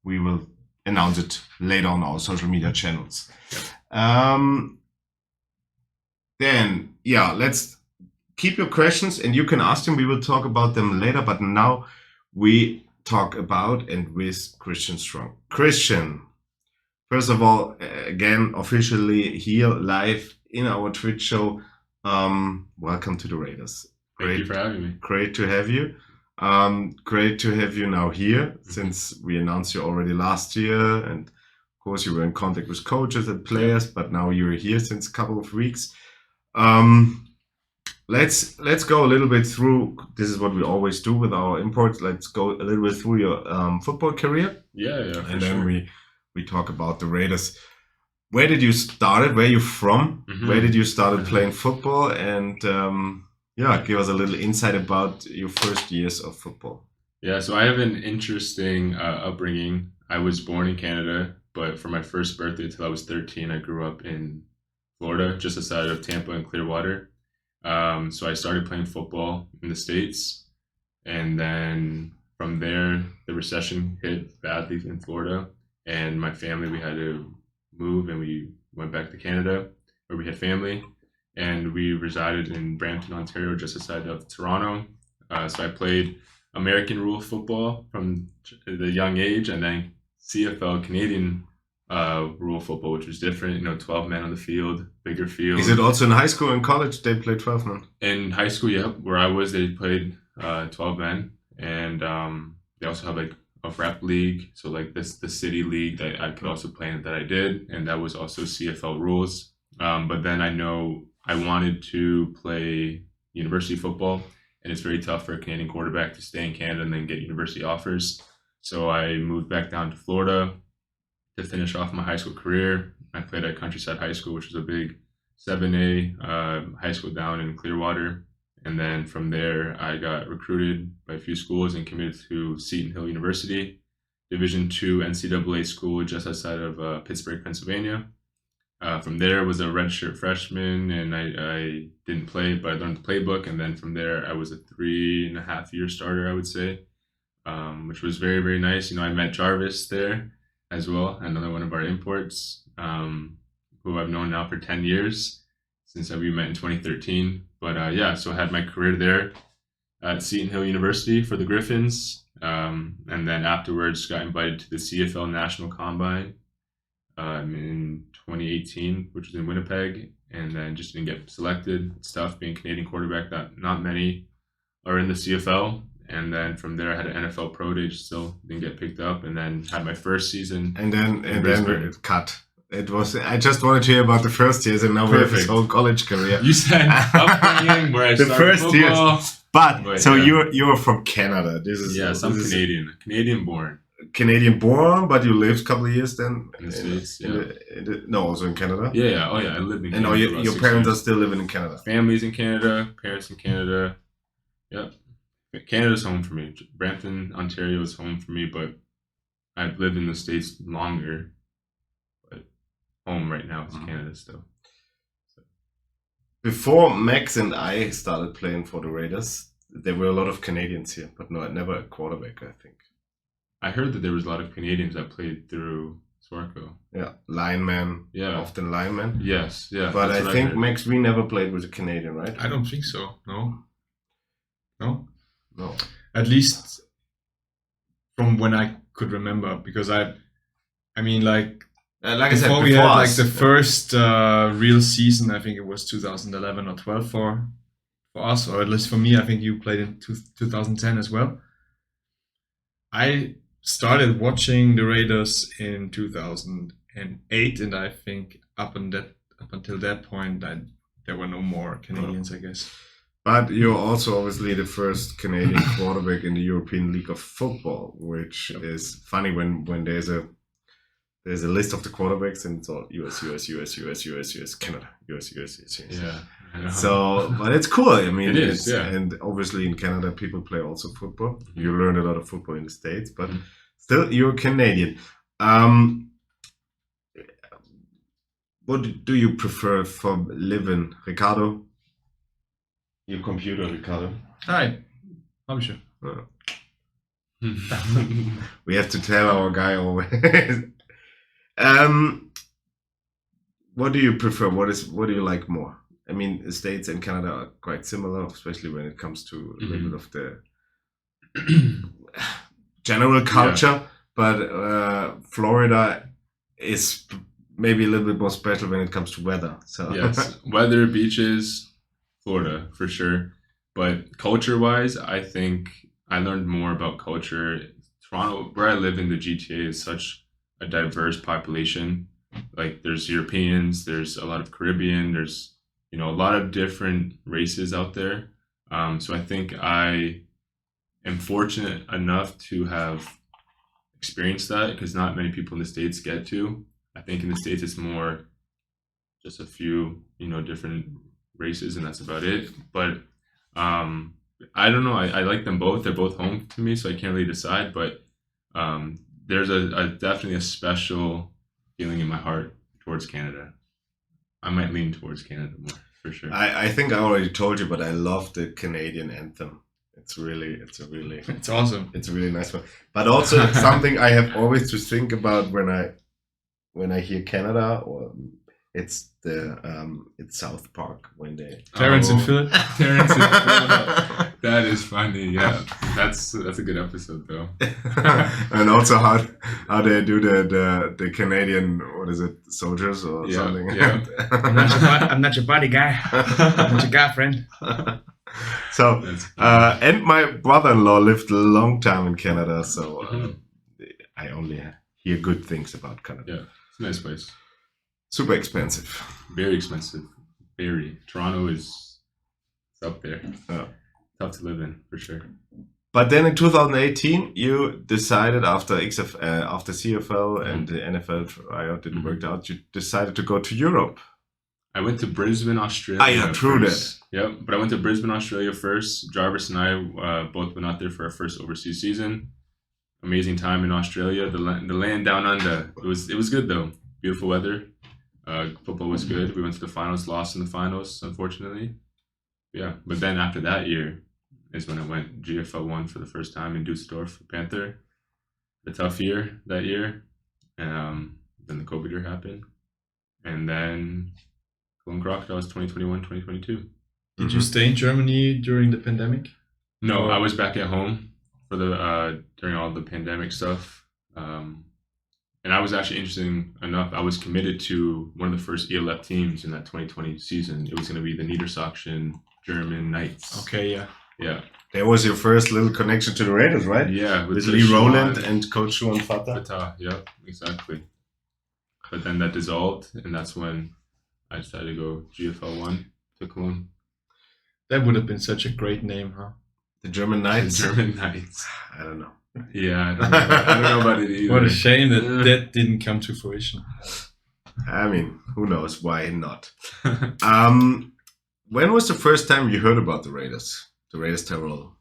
[SPEAKER 1] we will announce it later on our social media channels. Then let's keep your questions, and you can ask them. We will talk about them later, but now we talk about and with Christian Strong. Christian, first of all, again, officially here live in our Twitch show. Welcome to the Raiders.
[SPEAKER 3] Thank you for having me.
[SPEAKER 1] Great to have you. Great to have you now here, since we announced you already last year, and of course you were in contact with coaches and players, but now you're here since a couple of weeks. Let's go a little bit through. This is what we always do with our imports. Let's go a little bit through your football career.
[SPEAKER 3] And
[SPEAKER 1] then we talk about the Raiders. Where did you start? Where are you from? Where did you start playing football? And give us a little insight about your first years of football.
[SPEAKER 3] Yeah, so I have an interesting upbringing. I was born in Canada, but for my first birthday till I was 13, I grew up in Florida, just outside of Tampa and Clearwater. So I started playing football in the States, and then from there, the recession hit badly in Florida, and my family, we had to move, and we went back to Canada, where we had family, and we resided in Brampton, Ontario, just outside of Toronto. So I played American rule football from the young age, and then CFL, Canadian rule football, which was different, 12 men on the field, bigger field.
[SPEAKER 1] Is it also in high school and college they played 12 men?
[SPEAKER 3] In high school, yeah, where I was, they played 12 men, and they also have like a rep league, so like the city league that I could also play in, that I did, and that was also CFL rules. But then I know I wanted to play university football, and it's very tough for a Canadian quarterback to stay in Canada and then get university offers. So I moved back down to Florida to finish off my high school career. I played at Countryside High School, which was a big 7A high school down in Clearwater. And then from there, I got recruited by a few schools and committed to Seton Hill University, Division II NCAA school just outside of Pittsburgh, Pennsylvania. From there, was a redshirt freshman, and I didn't play, but I learned the playbook. And then from there, I was a 3.5-year starter, I would say, which was very, very nice. I met Jarvis there as well, another one of our imports, who I've known now for 10 years, since we met in 2013. But so I had my career there at Seton Hill University for the Griffins, and then afterwards got invited to the CFL National Combine in 2018, which was in Winnipeg, and then just didn't get selected. It's tough being a Canadian quarterback, that not many are in the CFL. And then from there, I had an NFL Pro Day, still didn't get picked up, and then had my first season.
[SPEAKER 1] And then it cut. It was. I just wanted to hear about the first years, and now we have his whole college career.
[SPEAKER 3] You said upbringing where I
[SPEAKER 1] the
[SPEAKER 3] started
[SPEAKER 1] first
[SPEAKER 3] football.
[SPEAKER 1] Years. But so you're from Canada. This is
[SPEAKER 3] I'm Canadian born.
[SPEAKER 1] Canadian born, but you lived a couple of years then
[SPEAKER 3] in the States.
[SPEAKER 1] Also in Canada.
[SPEAKER 3] Yeah. Oh yeah, I lived in Canada.
[SPEAKER 1] And your parents are still living in Canada.
[SPEAKER 3] Families in Canada, parents in Canada. Yep. Canada's home for me. Brampton, Ontario is home for me, but I've lived in the States longer. But home right now is Canada still. So.
[SPEAKER 1] Before Max and I started playing for the Raiders, there were a lot of Canadians here, but never a quarterback, I think.
[SPEAKER 3] I heard that there was a lot of Canadians that played through SWARCO.
[SPEAKER 1] Yeah, linemen.
[SPEAKER 3] Yeah.
[SPEAKER 1] Often linemen.
[SPEAKER 3] Yes, yeah.
[SPEAKER 1] But I think, Max, we never played with a Canadian, right?
[SPEAKER 2] I don't think so, no.
[SPEAKER 1] No.
[SPEAKER 2] At least from when I could remember, because I mean, like
[SPEAKER 1] I said, before
[SPEAKER 2] we had
[SPEAKER 1] us,
[SPEAKER 2] the first real season, I think it was 2011 or 12 for for us, or at least for me, I think you played in 2010 as well. I started watching the Raiders in 2008, and I think up until that point, there were no more Canadians, I guess.
[SPEAKER 1] But you're also obviously the first Canadian quarterback in the European League of Football, which is funny when there's a list of the quarterbacks and it's all US, Canada, US.
[SPEAKER 3] Yeah. I know.
[SPEAKER 1] So, but it's cool. I mean,
[SPEAKER 3] It is, yeah.
[SPEAKER 1] And obviously in Canada, people play also football. You learn a lot of football in the States, but still, you're Canadian. What do you prefer for living, Ricardo? Your computer, Ricardo.
[SPEAKER 2] Hi, Habische.
[SPEAKER 1] We have to tell our guy always. What do you prefer? What do you like more? I mean, the States and Canada are quite similar, especially when it comes to a little bit of the general culture. But Florida is maybe a little bit more special when it comes to weather. So
[SPEAKER 3] yes, weather, beaches, Florida for sure. But culture-wise, I think I learned more about culture. Toronto, where I live in the GTA, is such a diverse population. Like there's Europeans, there's a lot of Caribbean, there's a lot of different races out there. So I think I am fortunate enough to have experienced that because not many people in the States get to. I think in the States it's more just a few, different races and that's about it. But I don't know. I like them both. They're both home to me, so I can't really decide. But there's definitely a special feeling in my heart towards Canada. I might lean towards Canada more for sure.
[SPEAKER 1] I think I already told you, but I love the Canadian anthem. It's
[SPEAKER 2] awesome.
[SPEAKER 1] It's a really nice one. But also it's something I have always to think about when I hear Canada, or it's South Park when they
[SPEAKER 2] Terrence and Phil.
[SPEAKER 3] Terrence and Phil. That is funny. Yeah, that's a good episode though.
[SPEAKER 1] And also how they do the Canadian, what is it, soldiers or something.
[SPEAKER 3] Yeah.
[SPEAKER 2] I'm not your buddy guy. I'm not your guy friend.
[SPEAKER 1] So and my brother-in-law lived a long time in Canada, so I only hear good things about Canada.
[SPEAKER 3] Yeah, it's a nice place.
[SPEAKER 1] Super expensive.
[SPEAKER 3] Very expensive. Very. Toronto is up there.
[SPEAKER 1] Yeah.
[SPEAKER 3] Tough to live in, for sure.
[SPEAKER 1] But then in 2018, you decided after CFL and the NFL tryout didn't work out, you decided to go to Europe.
[SPEAKER 3] I went to Brisbane, Australia.
[SPEAKER 1] Yeah, true
[SPEAKER 3] that. Yep, but I went to Brisbane, Australia first. Jarvis and I both went out there for our first overseas season. Amazing time in Australia. The land down under. It was good though. Beautiful weather. Football was good. We went to the finals, lost in the finals, unfortunately. Yeah, but then after that year is when I went GFL 1 for the first time in Dusseldorf, Panther. A tough year that year. Then the COVID year happened. And then Cologne Crocodiles 2021, 2022.
[SPEAKER 2] Did you stay in Germany during the pandemic?
[SPEAKER 3] No, I was back at home for during all the pandemic stuff. And I was actually, interesting enough, I was committed to one of the first ELF teams in that 2020 season. It was going to be the Niedersachsen German Knights.
[SPEAKER 2] Okay, yeah.
[SPEAKER 3] Yeah.
[SPEAKER 1] That was your first little connection to the Raiders, right?
[SPEAKER 3] Yeah.
[SPEAKER 1] With Lee Rowland and Coach Schuhan Fatah.
[SPEAKER 3] Yeah, exactly. But then that dissolved, and that's when I decided to go GFL 1 to Cologne.
[SPEAKER 2] That would have been such a great name, huh?
[SPEAKER 1] The German Knights?
[SPEAKER 3] The German Knights.
[SPEAKER 1] I don't know.
[SPEAKER 3] Yeah, I don't know about it either.
[SPEAKER 2] What a shame that didn't come to fruition.
[SPEAKER 1] I mean, who knows? Why not? When was the first time you heard about the Raiders Tirol?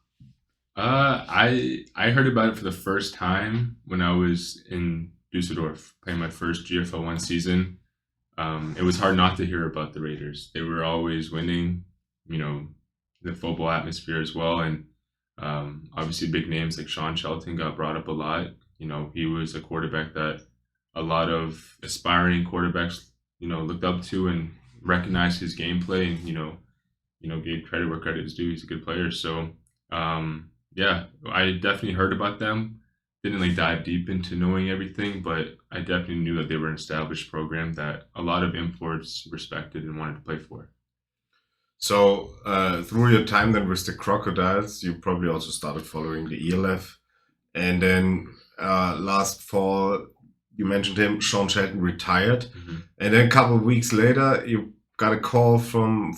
[SPEAKER 3] I heard about it for the first time when I was in Dusseldorf playing my first GFL 1 season. It was hard not to hear about the Raiders. They were always winning, the football atmosphere as well, and obviously big names like Sean Shelton got brought up a lot. He was a quarterback that a lot of aspiring quarterbacks, looked up to and recognized his gameplay and, gave credit where credit is due. He's a good player. So, yeah, I definitely heard about them. Didn't dive deep into knowing everything, but I definitely knew that they were an established program that a lot of imports respected and wanted to play for.
[SPEAKER 1] So through your time then with the Crocodiles, you probably also started following the ELF. And then last fall, you mentioned him, Sean Shelton retired. And then a couple of weeks later, you got a call from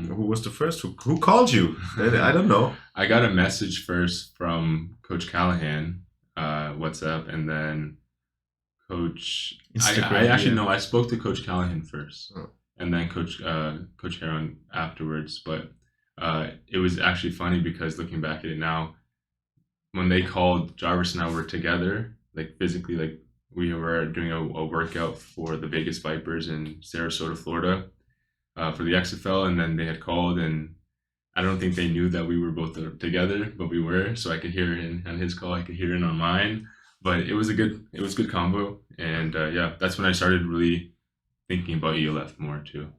[SPEAKER 1] who was the first? Who called you? I don't know.
[SPEAKER 3] I got a message first from Coach Callahan, WhatsApp, and then Coach. I spoke to Coach Callahan first, and then Coach Heron afterwards. But it was actually funny because looking back at it now, when they called, Jarvis and I were together, like physically, like we were doing a workout for the Vegas Vipers in Sarasota, Florida, for the XFL, and then they had called, and I don't think they knew that we were both together, but we were. So I could hear it on his call, I could hear it on mine. But it was good combo, and yeah, that's when I started really thinking about ELF more too.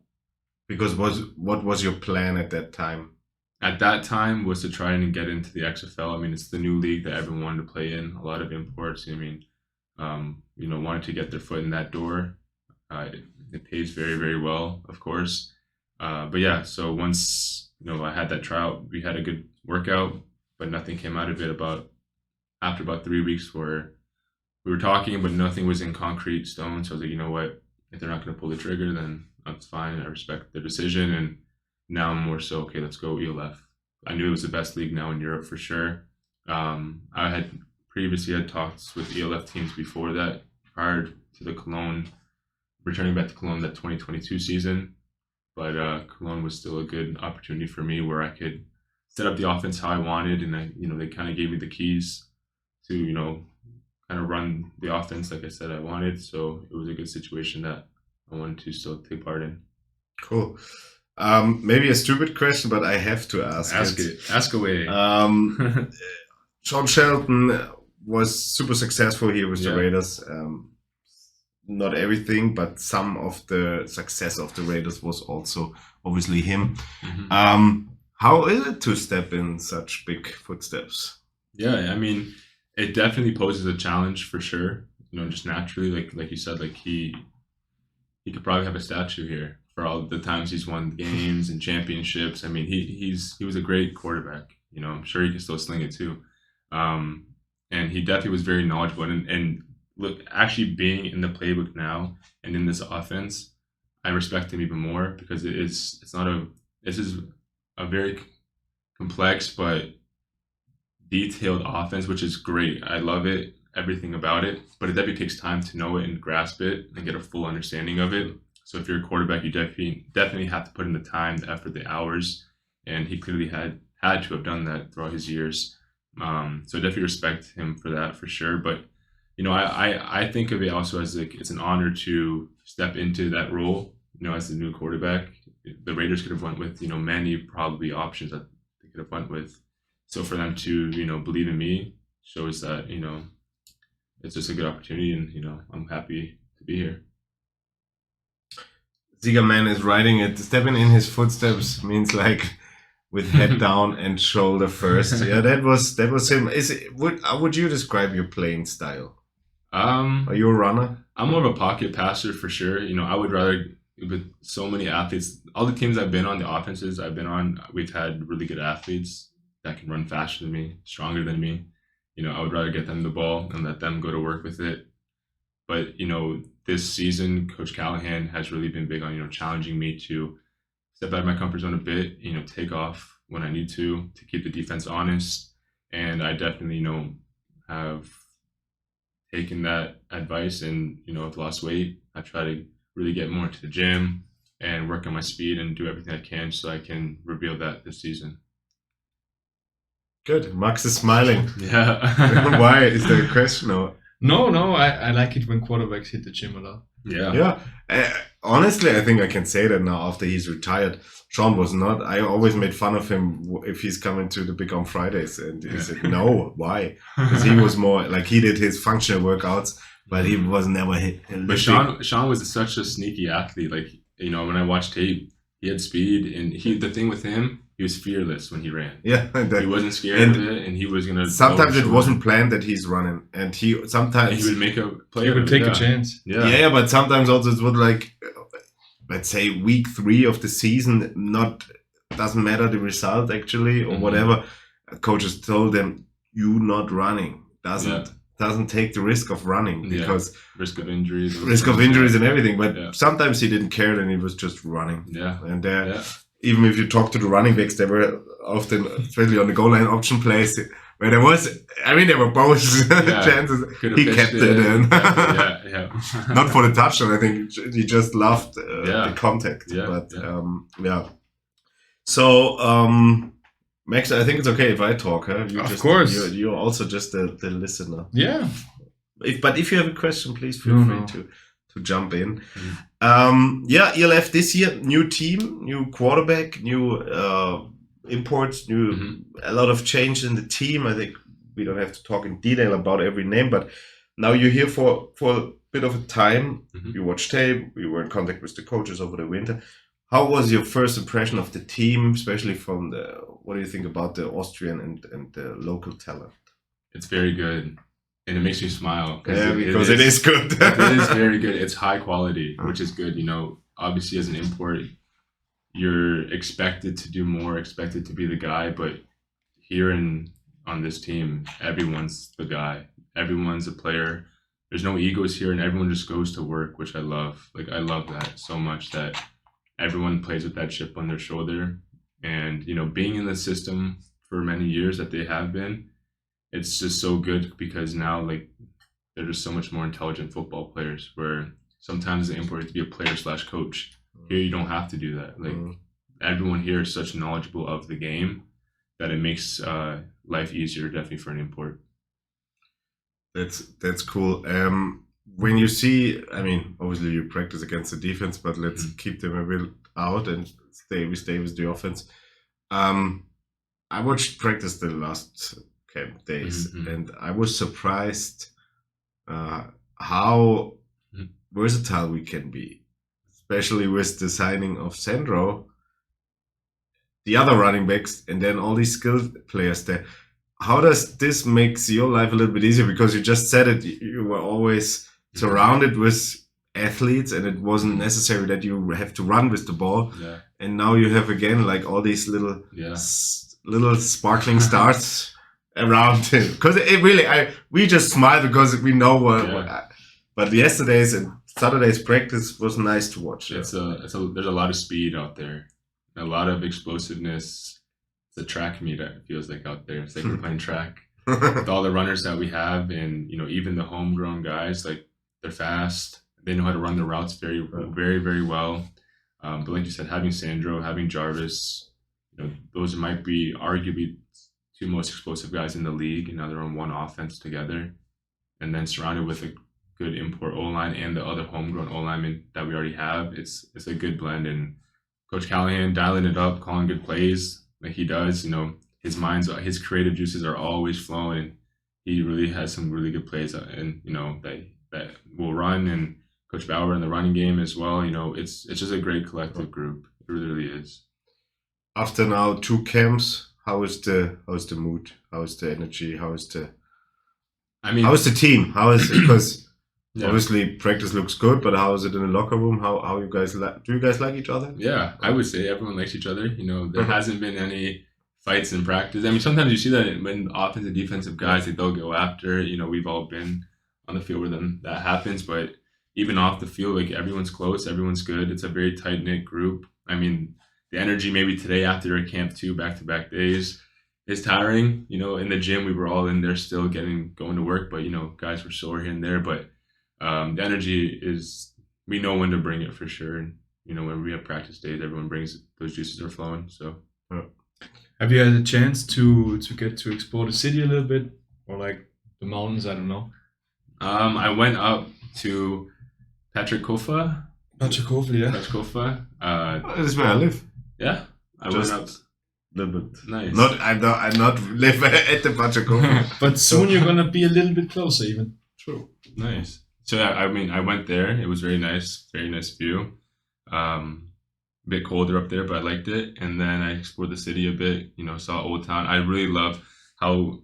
[SPEAKER 1] Because what was your plan at that time?
[SPEAKER 3] At that time was to try and get into the XFL. I mean, it's the new league that everyone wanted to play in. A lot of imports. I mean, wanted to get their foot in that door. It pays very, very well, of course. But yeah, so once I had that tryout, we had a good workout, but nothing came out of it. After about 3 weeks, where we were talking, but nothing was in concrete stone. So I was like, you know what? If they're not going to pull the trigger, then that's fine. I respect their decision. And now I'm more so, okay, let's go ELF. I knew it was the best league now in Europe for sure. I had previously had talks with ELF teams before that, prior to the Cologne, returning back to Cologne that 2022 season. But Cologne was still a good opportunity for me where I could set up the offense how I wanted, and they kind of gave me the keys to kind of run the offense like I said I wanted. So it was a good situation that I wanted to still take part in.
[SPEAKER 1] Cool. Maybe a stupid question, but I have to ask
[SPEAKER 3] it. Ask away.
[SPEAKER 1] Sean Shelton was super successful here with the Raiders. Not everything, but some of the success of the Raiders was also obviously him. How is it to step in such big footsteps?
[SPEAKER 3] Yeah, I mean, it definitely poses a challenge for sure. Just naturally, like you said, like he could probably have a statue here for all the times he's won games and championships. I mean, he was a great quarterback. I'm sure he can still sling it too. And he definitely was very knowledgeable. And look, actually being in the playbook now and in this offense, I respect him even more because this is a very complex but detailed offense, which is great. I love it, everything about it, but it definitely takes time to know it and grasp it and get a full understanding of it. So if you're a quarterback, you definitely have to put in the time, the effort, the hours, and he clearly had to have done that throughout his years. So I definitely respect him for that for sure. But I think of it also as like it's an honor to step into that role. As the new quarterback, the Raiders could have went with many probably options that they could have went with. So for them to believe in me shows that it's just a good opportunity, and I'm happy to be here.
[SPEAKER 1] Zigerman is writing it. Stepping in his footsteps means like with head down and shoulder first. Yeah, that was him. Would you describe your playing style? Are you a runner?
[SPEAKER 3] I'm more of a pocket passer for sure. I would rather, with so many athletes, all the teams I've been on, the offenses I've been on, we've had really good athletes that can run faster than me, stronger than me. I would rather get them the ball and let them go to work with it. But, this season, Coach Callahan has really been big on, challenging me to step out of my comfort zone a bit, take off when I need to keep the defense honest. And I definitely, have taken that advice and, I've lost weight. I try to really get more into the gym and work on my speed and do everything I can so I can reveal that this season.
[SPEAKER 1] Good. Max is smiling.
[SPEAKER 3] Yeah.
[SPEAKER 1] Why? Is there a question? Or?
[SPEAKER 2] No, I like it when quarterbacks hit the gym a lot.
[SPEAKER 3] Yeah.
[SPEAKER 1] Honestly, I think I can say that now after he's retired. Sean was not. I always made fun of him if he's coming to the Big on Fridays. And he said, no, why? Because he was more like he did his functional workouts, but he was never hit.
[SPEAKER 3] But Sean was such a sneaky athlete. Like, when I watched tape, he had speed. And the thing with him, he was fearless when he ran.
[SPEAKER 1] Yeah.
[SPEAKER 3] He wasn't scared of it, and he was going to...
[SPEAKER 1] Sometimes it wasn't planned that he's running. And he would make a play.
[SPEAKER 2] He would take a chance.
[SPEAKER 1] Yeah, but sometimes also it would like... let's say week 3 of the season, doesn't matter the result actually or whatever. Coaches told them, "You not running doesn't take the risk of running because
[SPEAKER 3] risk of injuries
[SPEAKER 1] and everything." But sometimes he didn't care, and he was just running. And even if you talk to the running backs, they were often, especially on the goal line option plays, where there were both chances. He kept it in. Not for the touchdown. I think he just loved the contact. So, Max, I think it's okay if I talk, huh?
[SPEAKER 2] Of course.
[SPEAKER 1] You're also just the listener.
[SPEAKER 2] Yeah.
[SPEAKER 1] But if you have a question, please feel free to jump in. ELF this year, new team, new quarterback, new imports, a lot of change in the team. I think we don't have to talk in detail about every name, but now you're here for a bit of a time. You watch tape, you were in contact with the coaches over the winter. How was your first impression of the team, especially from what do you think about the Austrian and the local talent?
[SPEAKER 3] It's very good. And it makes me smile.
[SPEAKER 1] Because it is good.
[SPEAKER 3] It is very good. It's high quality, which is good. Obviously as an import, you're expected to do more, expected to be the guy. But here on this team, everyone's the guy. Everyone's a player. There's no egos here, and everyone just goes to work, which I love. I love that so much, that everyone plays with that chip on their shoulder. And, being in the system for many years that they have been, it's just so good because now, they're just so much more intelligent football players, where sometimes the import to be a player/coach. Here, you don't have to do that. Everyone here is such knowledgeable of the game that it makes life easier, definitely, for an import.
[SPEAKER 1] That's cool. When you see, obviously you practice against the defense, but let's keep them a bit out and stay with the offense. I watched practice the last camp days, and I was surprised how versatile we can be, especially with the signing of Sandro, the other running backs, and then all these skilled players there. How does this makes your life a little bit easier? Because you just said it, you were always surrounded with athletes, and it wasn't necessary that you have to run with the ball. And now you have again all these little sparkling stars around him. Because we just smile because we know what. But yesterday's and Saturday's practice was nice to watch.
[SPEAKER 3] There's a lot of speed out there, a lot of explosiveness. It's a track meet, it feels like, out there. It's like we're playing track with all the runners that we have, and even the homegrown guys, they're fast. They know how to run the routes very, very, very well. But like you said, having Sandro, having Jarvis, those might be arguably two most explosive guys in the league, and now they're on one offense together, and then surrounded with a good import O-line and the other homegrown O-linemen that we already have. It's a good blend, and Coach Callahan dialing it up, calling good plays like he does. His creative juices are always flowing, and he really has some really good plays, and that will run, and Coach Bauer in the running game as well. It's just a great collective group. It really is.
[SPEAKER 1] After now 2 camps, how is the mood? How is the energy? How is the team? How is it? Because obviously practice looks good, but how is it in the locker room? How you guys do you guys like each other?
[SPEAKER 3] Yeah, I would say everyone likes each other. There hasn't been any fights in practice. Sometimes you see that when offensive, defensive guys, they'll go after. We've all been on the field where that happens, but even off the field, everyone's close, everyone's good. It's a very tight-knit group. The energy maybe today after a camp 2 back-to-back days is tiring. In the gym, we were all in there still going to work, but guys were sore here and there. But the energy is, we know when to bring it for sure. And when we have practice days, everyone brings those juices are flowing. So,
[SPEAKER 2] have you had a chance to get to explore the city a little bit, or the mountains? I don't know.
[SPEAKER 3] I went up to Petrikofa. Petrikofa.
[SPEAKER 1] This is where I live.
[SPEAKER 3] Yeah, I went up.
[SPEAKER 1] Little bit.
[SPEAKER 3] Nice.
[SPEAKER 1] I not live at the Petrikofa.
[SPEAKER 2] But soon you're gonna be a little bit closer, even.
[SPEAKER 1] True.
[SPEAKER 3] Nice. So I went there. It was very nice view. A bit colder up there, but I liked it. And then I explored the city a bit. Saw Old Town. I really love how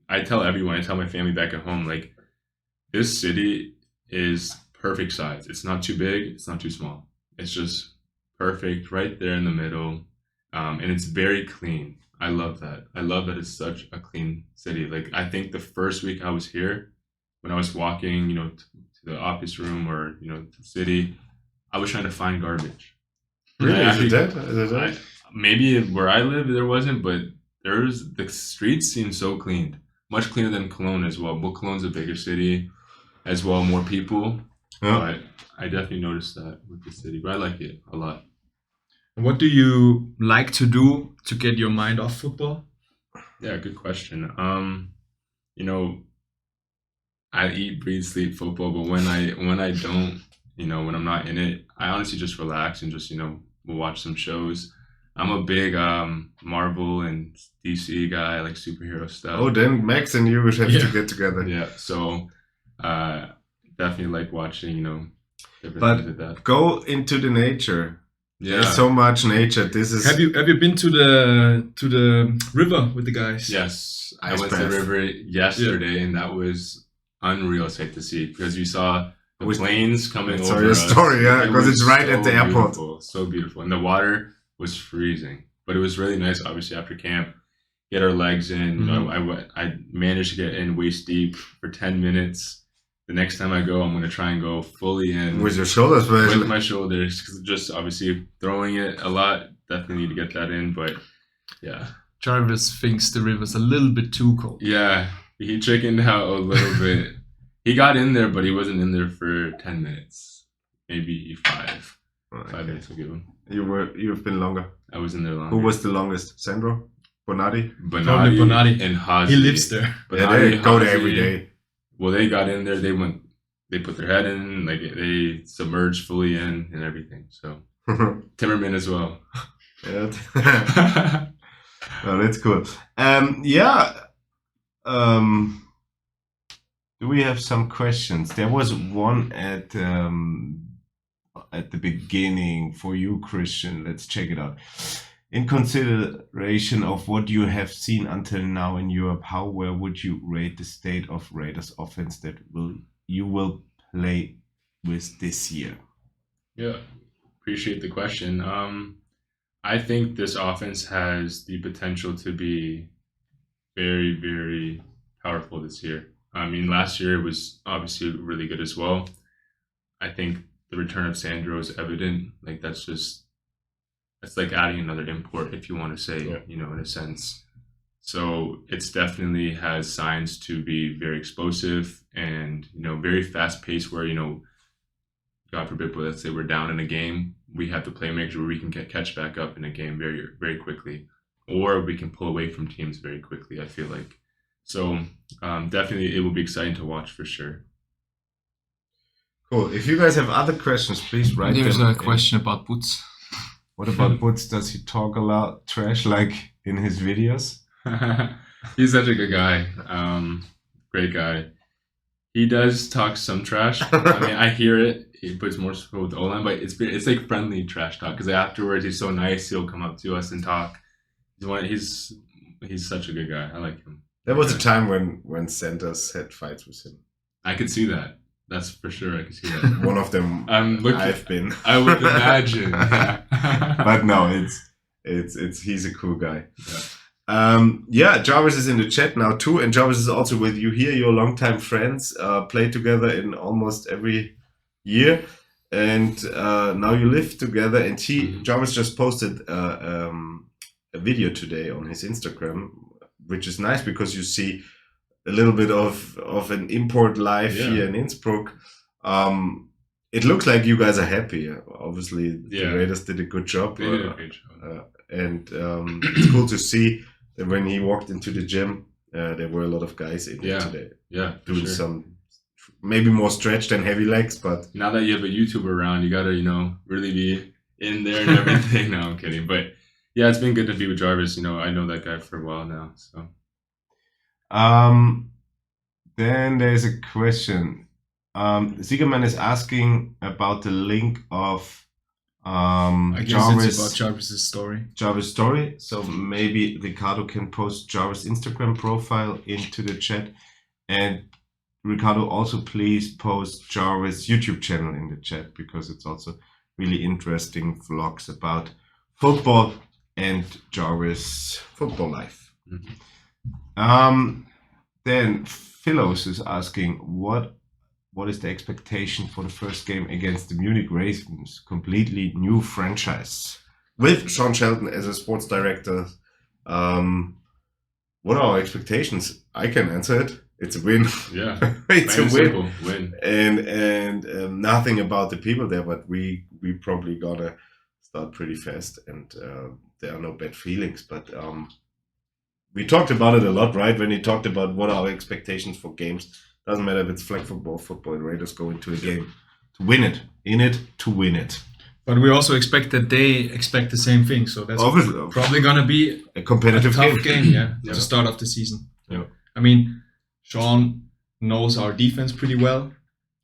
[SPEAKER 3] I tell my family back at home, this city is perfect size. It's not too big. It's not too small. It's just perfect right there in the middle. And it's very clean. I love that. I love that it's such a clean city. Like, I think the first week I was here, when I was walking, to the office room or, to the city, I was trying to find garbage.
[SPEAKER 1] Really?
[SPEAKER 3] I
[SPEAKER 1] Is it
[SPEAKER 3] actually-
[SPEAKER 1] that? Is it that?
[SPEAKER 3] Maybe where I live there wasn't, but the streets seem so clean, much cleaner than Cologne as well. But Cologne's a bigger city as well, more people.
[SPEAKER 1] Yeah.
[SPEAKER 3] But I definitely noticed that with the city. But I like it a lot.
[SPEAKER 2] What do you like to do to get your mind off football?
[SPEAKER 3] Yeah, good question. I eat, breathe, sleep football, but when I don't, when I'm not in it, I honestly just relax and just we'll watch some shows. I'm a big Marvel and DC guy, I like superhero stuff.
[SPEAKER 1] Oh, then Max and you would have
[SPEAKER 2] Yeah.
[SPEAKER 1] to get together.
[SPEAKER 3] Yeah, so definitely like watching, different
[SPEAKER 1] But
[SPEAKER 3] things like that.
[SPEAKER 1] go into the nature.
[SPEAKER 3] Yeah.
[SPEAKER 1] There's so much nature. This is
[SPEAKER 2] Have you been to the river with the guys?
[SPEAKER 3] Yes, I
[SPEAKER 1] Ice
[SPEAKER 3] went to the
[SPEAKER 1] bath.
[SPEAKER 3] river yesterday, and that was unreal sight to see because you saw the
[SPEAKER 1] Was-
[SPEAKER 3] planes coming
[SPEAKER 1] Saw
[SPEAKER 3] over
[SPEAKER 1] your
[SPEAKER 3] us.
[SPEAKER 1] story, yeah,
[SPEAKER 3] It
[SPEAKER 1] 'cause
[SPEAKER 3] was
[SPEAKER 1] it's right at the airport.
[SPEAKER 3] beautiful, so beautiful, and the water was freezing, but it was really nice. Obviously, after camp, get our legs in. I managed to get in waist deep for 10 minutes. The next time I go, I'm gonna try and go fully in
[SPEAKER 1] with your shoulders,
[SPEAKER 3] with
[SPEAKER 1] but
[SPEAKER 3] my shoulders, 'cause just obviously throwing it a lot. Definitely need to get that in, but yeah.
[SPEAKER 2] Jarvis thinks the river's a little bit too cold.
[SPEAKER 3] Yeah, he chickened out a little bit. He got in there, but he wasn't in there for 10 minutes. Maybe 5. 5 minutes will give him.
[SPEAKER 1] you've been longer.
[SPEAKER 3] I was in there longer.
[SPEAKER 1] Who was the longest? Sandro? Bonatti?
[SPEAKER 2] Probably
[SPEAKER 3] Bonatti,
[SPEAKER 2] Bonatti.
[SPEAKER 3] and Hazi.
[SPEAKER 2] He lives there.
[SPEAKER 1] Yeah,
[SPEAKER 3] Bonatti,
[SPEAKER 1] they go there
[SPEAKER 3] Hazi.
[SPEAKER 1] every day.
[SPEAKER 3] Well, they got in there. They put their head in, like they submerged fully in and everything. So Timmerman as well.
[SPEAKER 1] Yeah. Oh, that's cool. Do we have some questions? There was one at the beginning for you, Christian. Let's check it out. In consideration of what you have seen until now in Europe, where would you rate the state of Raiders offense that you will play with this year?
[SPEAKER 3] Yeah, appreciate the question. I think this offense has the potential to be very, very powerful this year. I mean, last year was obviously really good as well. I think the return of Sandro is evident. Like that's like adding another import, if you want to say, in a sense. So it's definitely has signs to be very explosive and, very fast paced where, God forbid, but let's say we're down in a game, we have the playmakers where we can catch back up in a game very, very quickly, or we can pull away from teams very quickly, I feel like. So definitely it will be exciting to watch for sure.
[SPEAKER 1] Cool. If you guys have other questions, please write
[SPEAKER 2] There's
[SPEAKER 1] them
[SPEAKER 2] a
[SPEAKER 1] in.
[SPEAKER 2] question about Boots.
[SPEAKER 1] What about Butz? Does he talk a lot trash like in his videos?
[SPEAKER 3] He's such a good guy. Great guy. He does talk some trash. I mean, I hear it. He puts more support with O-line, but it's like friendly trash talk because afterwards he's so nice. He'll come up to us and talk. He's such a good guy. I like him.
[SPEAKER 1] There was a time when centers had fights with him.
[SPEAKER 3] I could see that. That's for sure. I could see that.
[SPEAKER 1] One of them I've been.
[SPEAKER 3] I would imagine. Yeah.
[SPEAKER 1] But no, it's he's a cool guy. Jarvis is in the chat now too, and Jarvis is also with you here. Your longtime friends play together in almost every year, and now you live together. And Jarvis just posted a video today on his Instagram, which is nice because you see a little bit of an import life here in Innsbruck. It looks like you guys are happy. Obviously, the Raiders did a good job.
[SPEAKER 3] They did a great job.
[SPEAKER 1] And it's cool to see that when he walked into the gym, there were a lot of guys in it today.
[SPEAKER 3] Yeah,
[SPEAKER 1] doing some maybe more stretch than heavy legs, but
[SPEAKER 3] now that you have a YouTuber around, you gotta really be in there and everything. No, I'm kidding, but yeah, it's been good to be with Jarvis. I know that guy for a while now. So
[SPEAKER 1] then there's a question. Siegerman is asking about the link of
[SPEAKER 2] I guess it's about Jarvis's story.
[SPEAKER 1] Jarvis' story. So maybe Ricardo can post Jarvis' Instagram profile into the chat. And Ricardo, also please post Jarvis' YouTube channel in the chat because it's also really interesting vlogs about football and Jarvis' football life. Then Philos is asking, what is the expectation for the first game against the Munich Ravens? Completely new franchise with Sean Shelton as a sports director. What are our expectations? I can answer it. It's a win.
[SPEAKER 3] Yeah,
[SPEAKER 1] it's a win.
[SPEAKER 3] simple, win.
[SPEAKER 1] And nothing about the people there, but we probably gotta start pretty fast, and there are no bad feelings. But we talked about it a lot, right? When he talked about what are our expectations for games. Doesn't matter if it's flag football, Raiders go into a game to win it, in it to win it.
[SPEAKER 2] But we also expect that they expect the same thing, so that's probably gonna be
[SPEAKER 1] a competitive
[SPEAKER 2] tough game,
[SPEAKER 1] yeah,
[SPEAKER 2] to start off the season.
[SPEAKER 1] Yeah.
[SPEAKER 2] I mean, Sean knows our defense pretty well.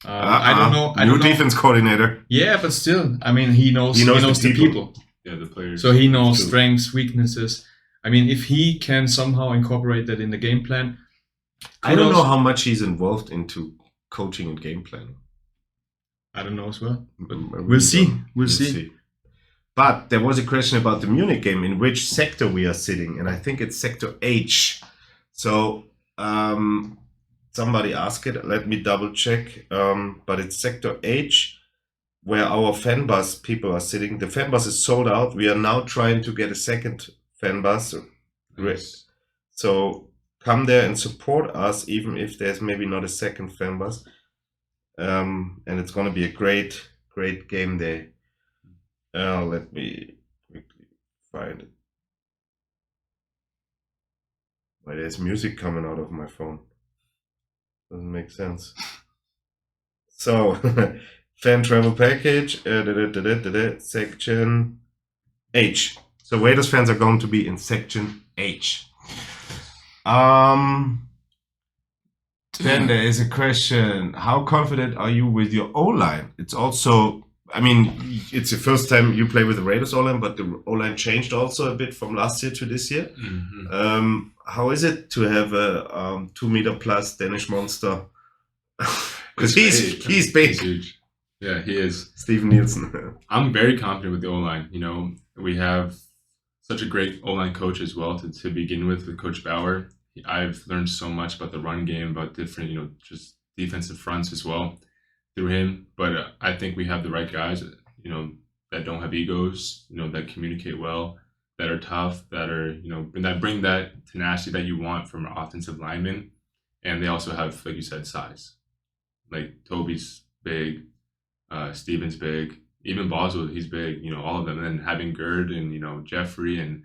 [SPEAKER 2] I don't know.
[SPEAKER 1] New defense coordinator.
[SPEAKER 2] Yeah, but still, I mean, he knows the people.
[SPEAKER 3] Yeah, the players.
[SPEAKER 2] So he knows strengths, weaknesses. I mean, if he can somehow incorporate that in the game plan.
[SPEAKER 1] I don't know how much he's involved into coaching and game planning.
[SPEAKER 2] I don't know as well. But we'll see. We'll see.
[SPEAKER 1] But there was a question about the Munich game, in which sector we are sitting, and I think it's sector H. So somebody asked it. Let me double check. But it's sector H, where our fan bus people are sitting. The fan bus is sold out. We are now trying to get a second fan bus.
[SPEAKER 3] Yes.
[SPEAKER 1] So come there and support us, even if there's maybe not a second fan bus. And it's going to be a great game day. Let me quickly find it. Why, there's music coming out of my phone. Doesn't make sense. So, fan travel package, section H. So Raiders fans are going to be in section H. Then there is a question: how confident are you with your O-line? It's also, I mean, it's the first time you play with the Raiders O-line, but the O-line changed also a bit from last year to this year.
[SPEAKER 3] Mm-hmm.
[SPEAKER 1] How is it to have a 2 meter plus Danish monster? Because he's big.
[SPEAKER 3] He's huge. Yeah, he is.
[SPEAKER 1] Steven Nielsen.
[SPEAKER 3] I'm very confident with the O-line. You know, we have such a great O-line coach as well to begin with Coach Bauer. I've learned so much about the run game, about different, just defensive fronts as well through him. But I think we have the right guys, that don't have egos, that communicate well, that are tough, that are, that bring that tenacity that you want from an offensive lineman. And they also have, like you said, size. Like Toby's big, Steven's big, even Boswell, he's big, all of them. And then having Gerd and, Jeffrey and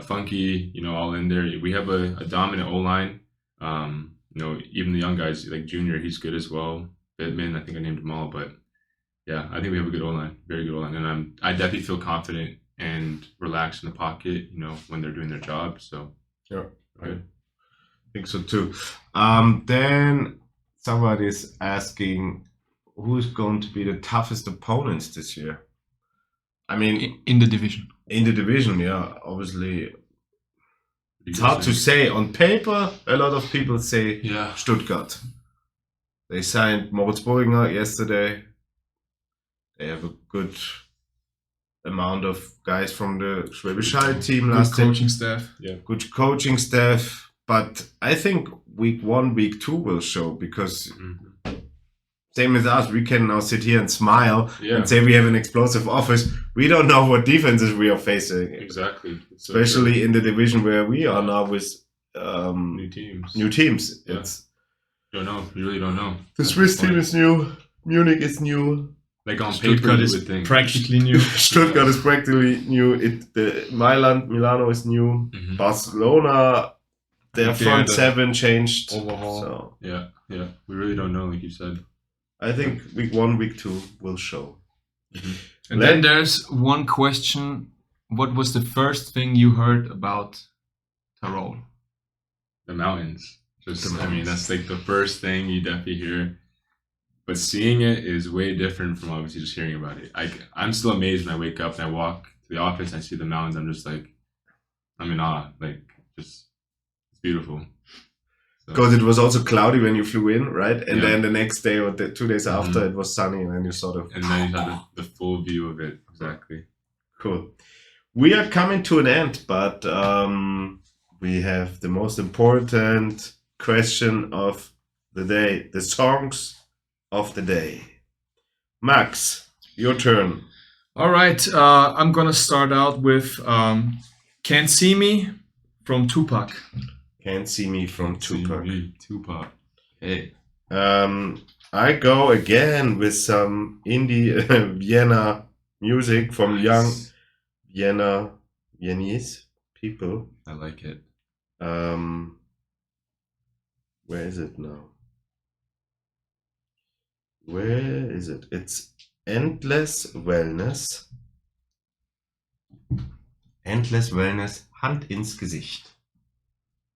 [SPEAKER 3] Funky, all in there. We have a dominant O-line. Even the young guys, like Junior, he's good as well. Bittman, I think I named them all. But yeah, I think we have a good O-line, very good O-line. And I definitely feel confident and relaxed in the pocket, when they're doing their job. So
[SPEAKER 1] yeah, I think so too. Then somebody's asking, who's going to be the toughest opponents this year? I mean,
[SPEAKER 2] in the division.
[SPEAKER 1] In the division, yeah, obviously. It's hard to say. On paper, a lot of people say Stuttgart. They signed Moritz Burginger yesterday. They have a good amount of guys from the Schwäbisch Hall team last year.
[SPEAKER 2] Good coaching staff.
[SPEAKER 3] Yeah.
[SPEAKER 1] Good coaching staff. But I think week 1, week 2 will show, because same as us, we can now sit here and smile and say we have an explosive offense. We don't know what defenses we are facing.
[SPEAKER 3] Exactly.
[SPEAKER 1] Especially in the division where we are now with
[SPEAKER 3] new teams.
[SPEAKER 1] Yeah.
[SPEAKER 3] Don't know. We really don't know.
[SPEAKER 1] The Swiss team is new. Munich is new.
[SPEAKER 3] Like on
[SPEAKER 2] Stuttgart
[SPEAKER 3] paper,
[SPEAKER 2] is practically new.
[SPEAKER 1] Stuttgart is practically new. Milano is new.
[SPEAKER 3] Mm-hmm.
[SPEAKER 1] Barcelona, their front seven changed.
[SPEAKER 2] Overhaul.
[SPEAKER 1] So
[SPEAKER 3] yeah. We really don't know, like you said.
[SPEAKER 1] I think week 1, week 2 will show.
[SPEAKER 3] Mm-hmm.
[SPEAKER 2] And then there's one question. What was the first thing you heard about Tirol?
[SPEAKER 3] The mountains. I mean, that's like the first thing you definitely hear. But seeing it is way different from obviously just hearing about it. I'm still amazed when I wake up and I walk to the office and I see the mountains. I'm just like, I'm in awe. Like, just, it's beautiful.
[SPEAKER 1] Because it was also cloudy when you flew in, right? And
[SPEAKER 3] Yeah.
[SPEAKER 1] then the next day or 2 days after, it was sunny, and then you sort of
[SPEAKER 3] And then you had the full view of it. Exactly.
[SPEAKER 1] cool. We are coming to an end, but we have the most important question of the day: the songs of the day. Max, your turn.
[SPEAKER 2] All right, I'm gonna start out with "Can't See Me" from Tupac.
[SPEAKER 1] Can't See Me from Tupac.
[SPEAKER 3] Tupac. Hey.
[SPEAKER 1] I go again with some indie Vienna music from young Viennese people.
[SPEAKER 3] I like it.
[SPEAKER 1] Where is it now? Where is it? It's Endless Wellness. Endless Wellness, Hand ins Gesicht.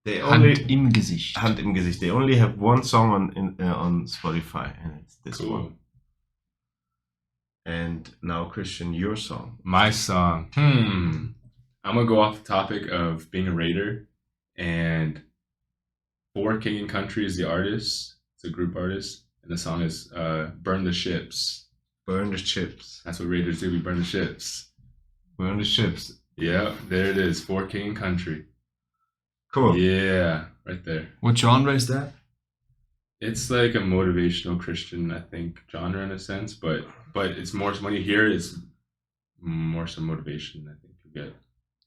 [SPEAKER 1] They only
[SPEAKER 2] im Gesicht.
[SPEAKER 1] Hand im Gesicht. They only have one song on Spotify, and it's this
[SPEAKER 3] Cool.
[SPEAKER 1] one. And now, Christian, your song.
[SPEAKER 3] My song. I'm gonna go off the topic of being a Raider, and For King and Country is the artist. It's a group artist, and the song is "Burn the Ships."
[SPEAKER 1] Burn the Chips.
[SPEAKER 3] That's what Raiders do. We burn the ships.
[SPEAKER 1] Burn the Ships.
[SPEAKER 3] Yeah, there it is. For King and Country.
[SPEAKER 1] Cool.
[SPEAKER 3] Yeah, right there.
[SPEAKER 2] What genre is that?
[SPEAKER 3] It's like a motivational Christian, I think, genre in a sense, but it's more when you hear it, it's more some motivation. I think you get.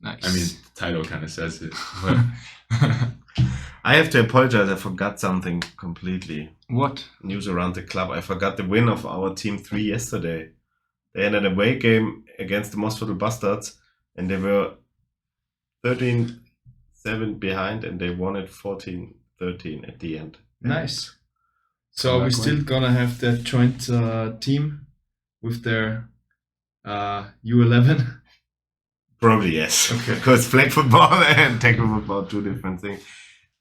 [SPEAKER 2] Nice.
[SPEAKER 3] I mean, the title kind of says it.
[SPEAKER 1] I have to apologize. I forgot something completely.
[SPEAKER 2] What?
[SPEAKER 1] News around the club. I forgot the win of our Team 3 yesterday. They had an away game against the Mosviertel Bastards, and they were 13-7 behind, and they won it 14-13 at the end.
[SPEAKER 2] Nice. So are we
[SPEAKER 1] Like
[SPEAKER 2] still gonna have that joint team with their U11?
[SPEAKER 1] Probably yes.
[SPEAKER 2] Okay.
[SPEAKER 1] Because flag football and tackle football, two different things.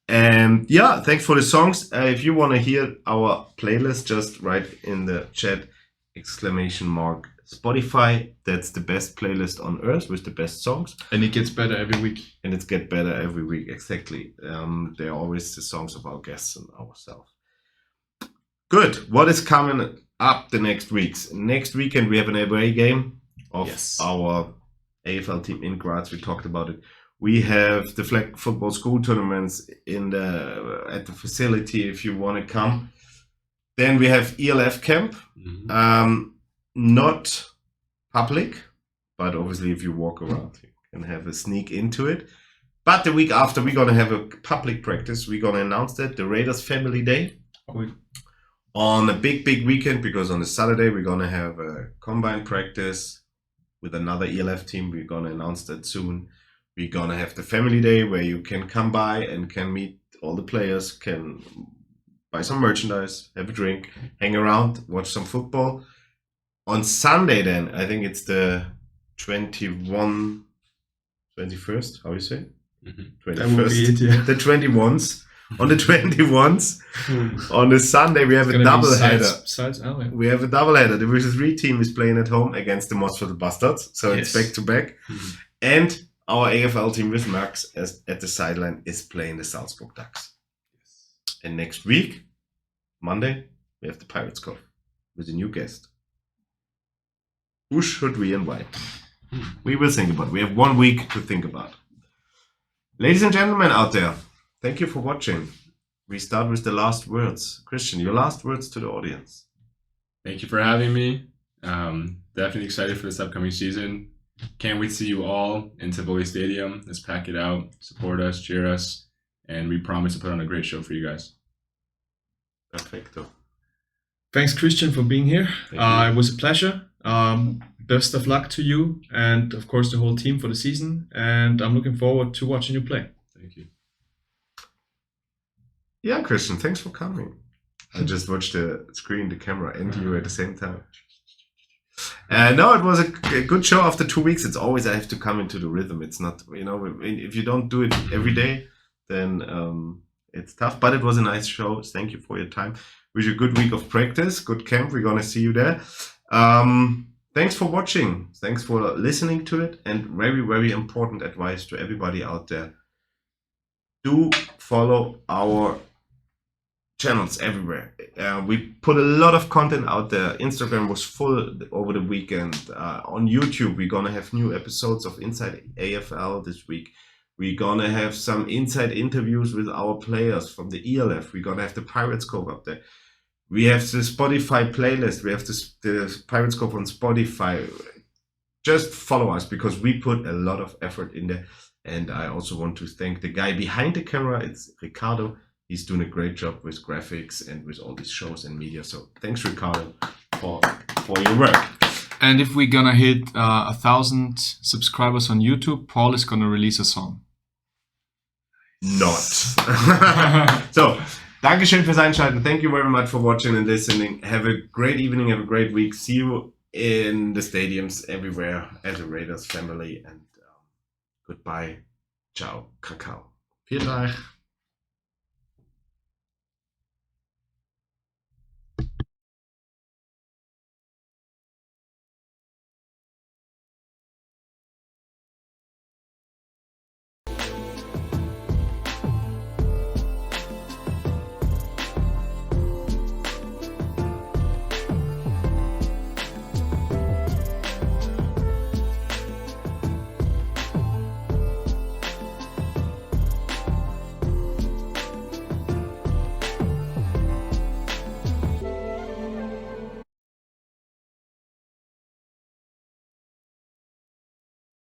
[SPEAKER 1] And yeah, thanks for the songs. If you want to hear our playlist, just write in the chat !Spotify. That's the best playlist on earth with the best songs.
[SPEAKER 2] And it gets better every week.
[SPEAKER 1] And it's get better every week. Exactly. They're always the songs of our guests and ourselves. Good. What is coming up the next weeks? Next weekend we have an away game of our AFL team in Graz. We talked about it. We have the flag football school tournaments at the facility if you want to come. Then we have ELF camp. Not public, but obviously if you walk around, you can have a sneak into it. But the week after, we're going to have a public practice. We're going to announce that, the Raiders Family Day. On a big weekend, because on the Saturday, we're going to have a combine practice with another ELF team. We're going to announce that soon. We're going to have the Family Day where you can come by and can meet all the players, can buy some merchandise, have a drink, hang around, watch some football. On Sunday then, I think it's the 21st, how you say? 21st.
[SPEAKER 2] That would be it, yeah.
[SPEAKER 1] The 21s. On the 21s, on the Sunday, we have a double header. We have a double header. The Division 3 team is playing at home against the Mosviertel Bastards, so it's back to back. And our AFL team with Max at the sideline is playing the Salzburg Ducks. And next week, Monday, we have the Pirates Cup with a new guest. Who should we invite? We will think about it. We have 1 week to think about. Ladies and gentlemen out there, thank you for watching. We start with the last words. Christian, your last words to the audience.
[SPEAKER 3] Thank you for having me. Definitely excited for this upcoming season. Can't wait to see you all in Tivoli Stadium. Let's pack it out, support us, cheer us, and we promise to put on a great show for you guys.
[SPEAKER 1] Perfecto.
[SPEAKER 2] Thanks, Christian, for being here. It was a pleasure. Best of luck to you and, of course, the whole team for the season. And I'm looking forward to watching you play.
[SPEAKER 3] Thank you.
[SPEAKER 1] Yeah, Christian, thanks for coming. I just watched the screen, the camera, and you at the same time. No, it was a good show after 2 weeks. It's always I have to come into the rhythm. It's not, if you don't do it every day, then it's tough. But it was a nice show. Thank you for your time. Wish you a good week of practice, good camp. We're going to see you there. Thanks for watching. Thanks for listening to it. And very, very important advice to everybody out there. Do follow our channels everywhere. We put a lot of content out there. Instagram was full over the weekend. On YouTube, we're gonna have new episodes of Inside AFL this week. We're gonna have some inside interviews with our players from the ELF. We're gonna have the Pirates Cove up there. We have the Spotify playlist. We have the Pirates Cove on Spotify. Just follow us because we put a lot of effort in there. And I also want to thank the guy behind the camera. It's Ricardo. He's doing a great job with graphics and with all these shows and media. So thanks, Ricardo, for your work.
[SPEAKER 2] And if we're gonna hit 1,000 subscribers on YouTube, Paul is gonna release a song.
[SPEAKER 1] Not. So, Dankeschön fürs Einschalten. Thank you very much for watching and listening. Have a great evening. Have a great week. See you in the stadiums everywhere as a Raiders family. And goodbye. Ciao. Kakao.
[SPEAKER 2] Vielen Dank.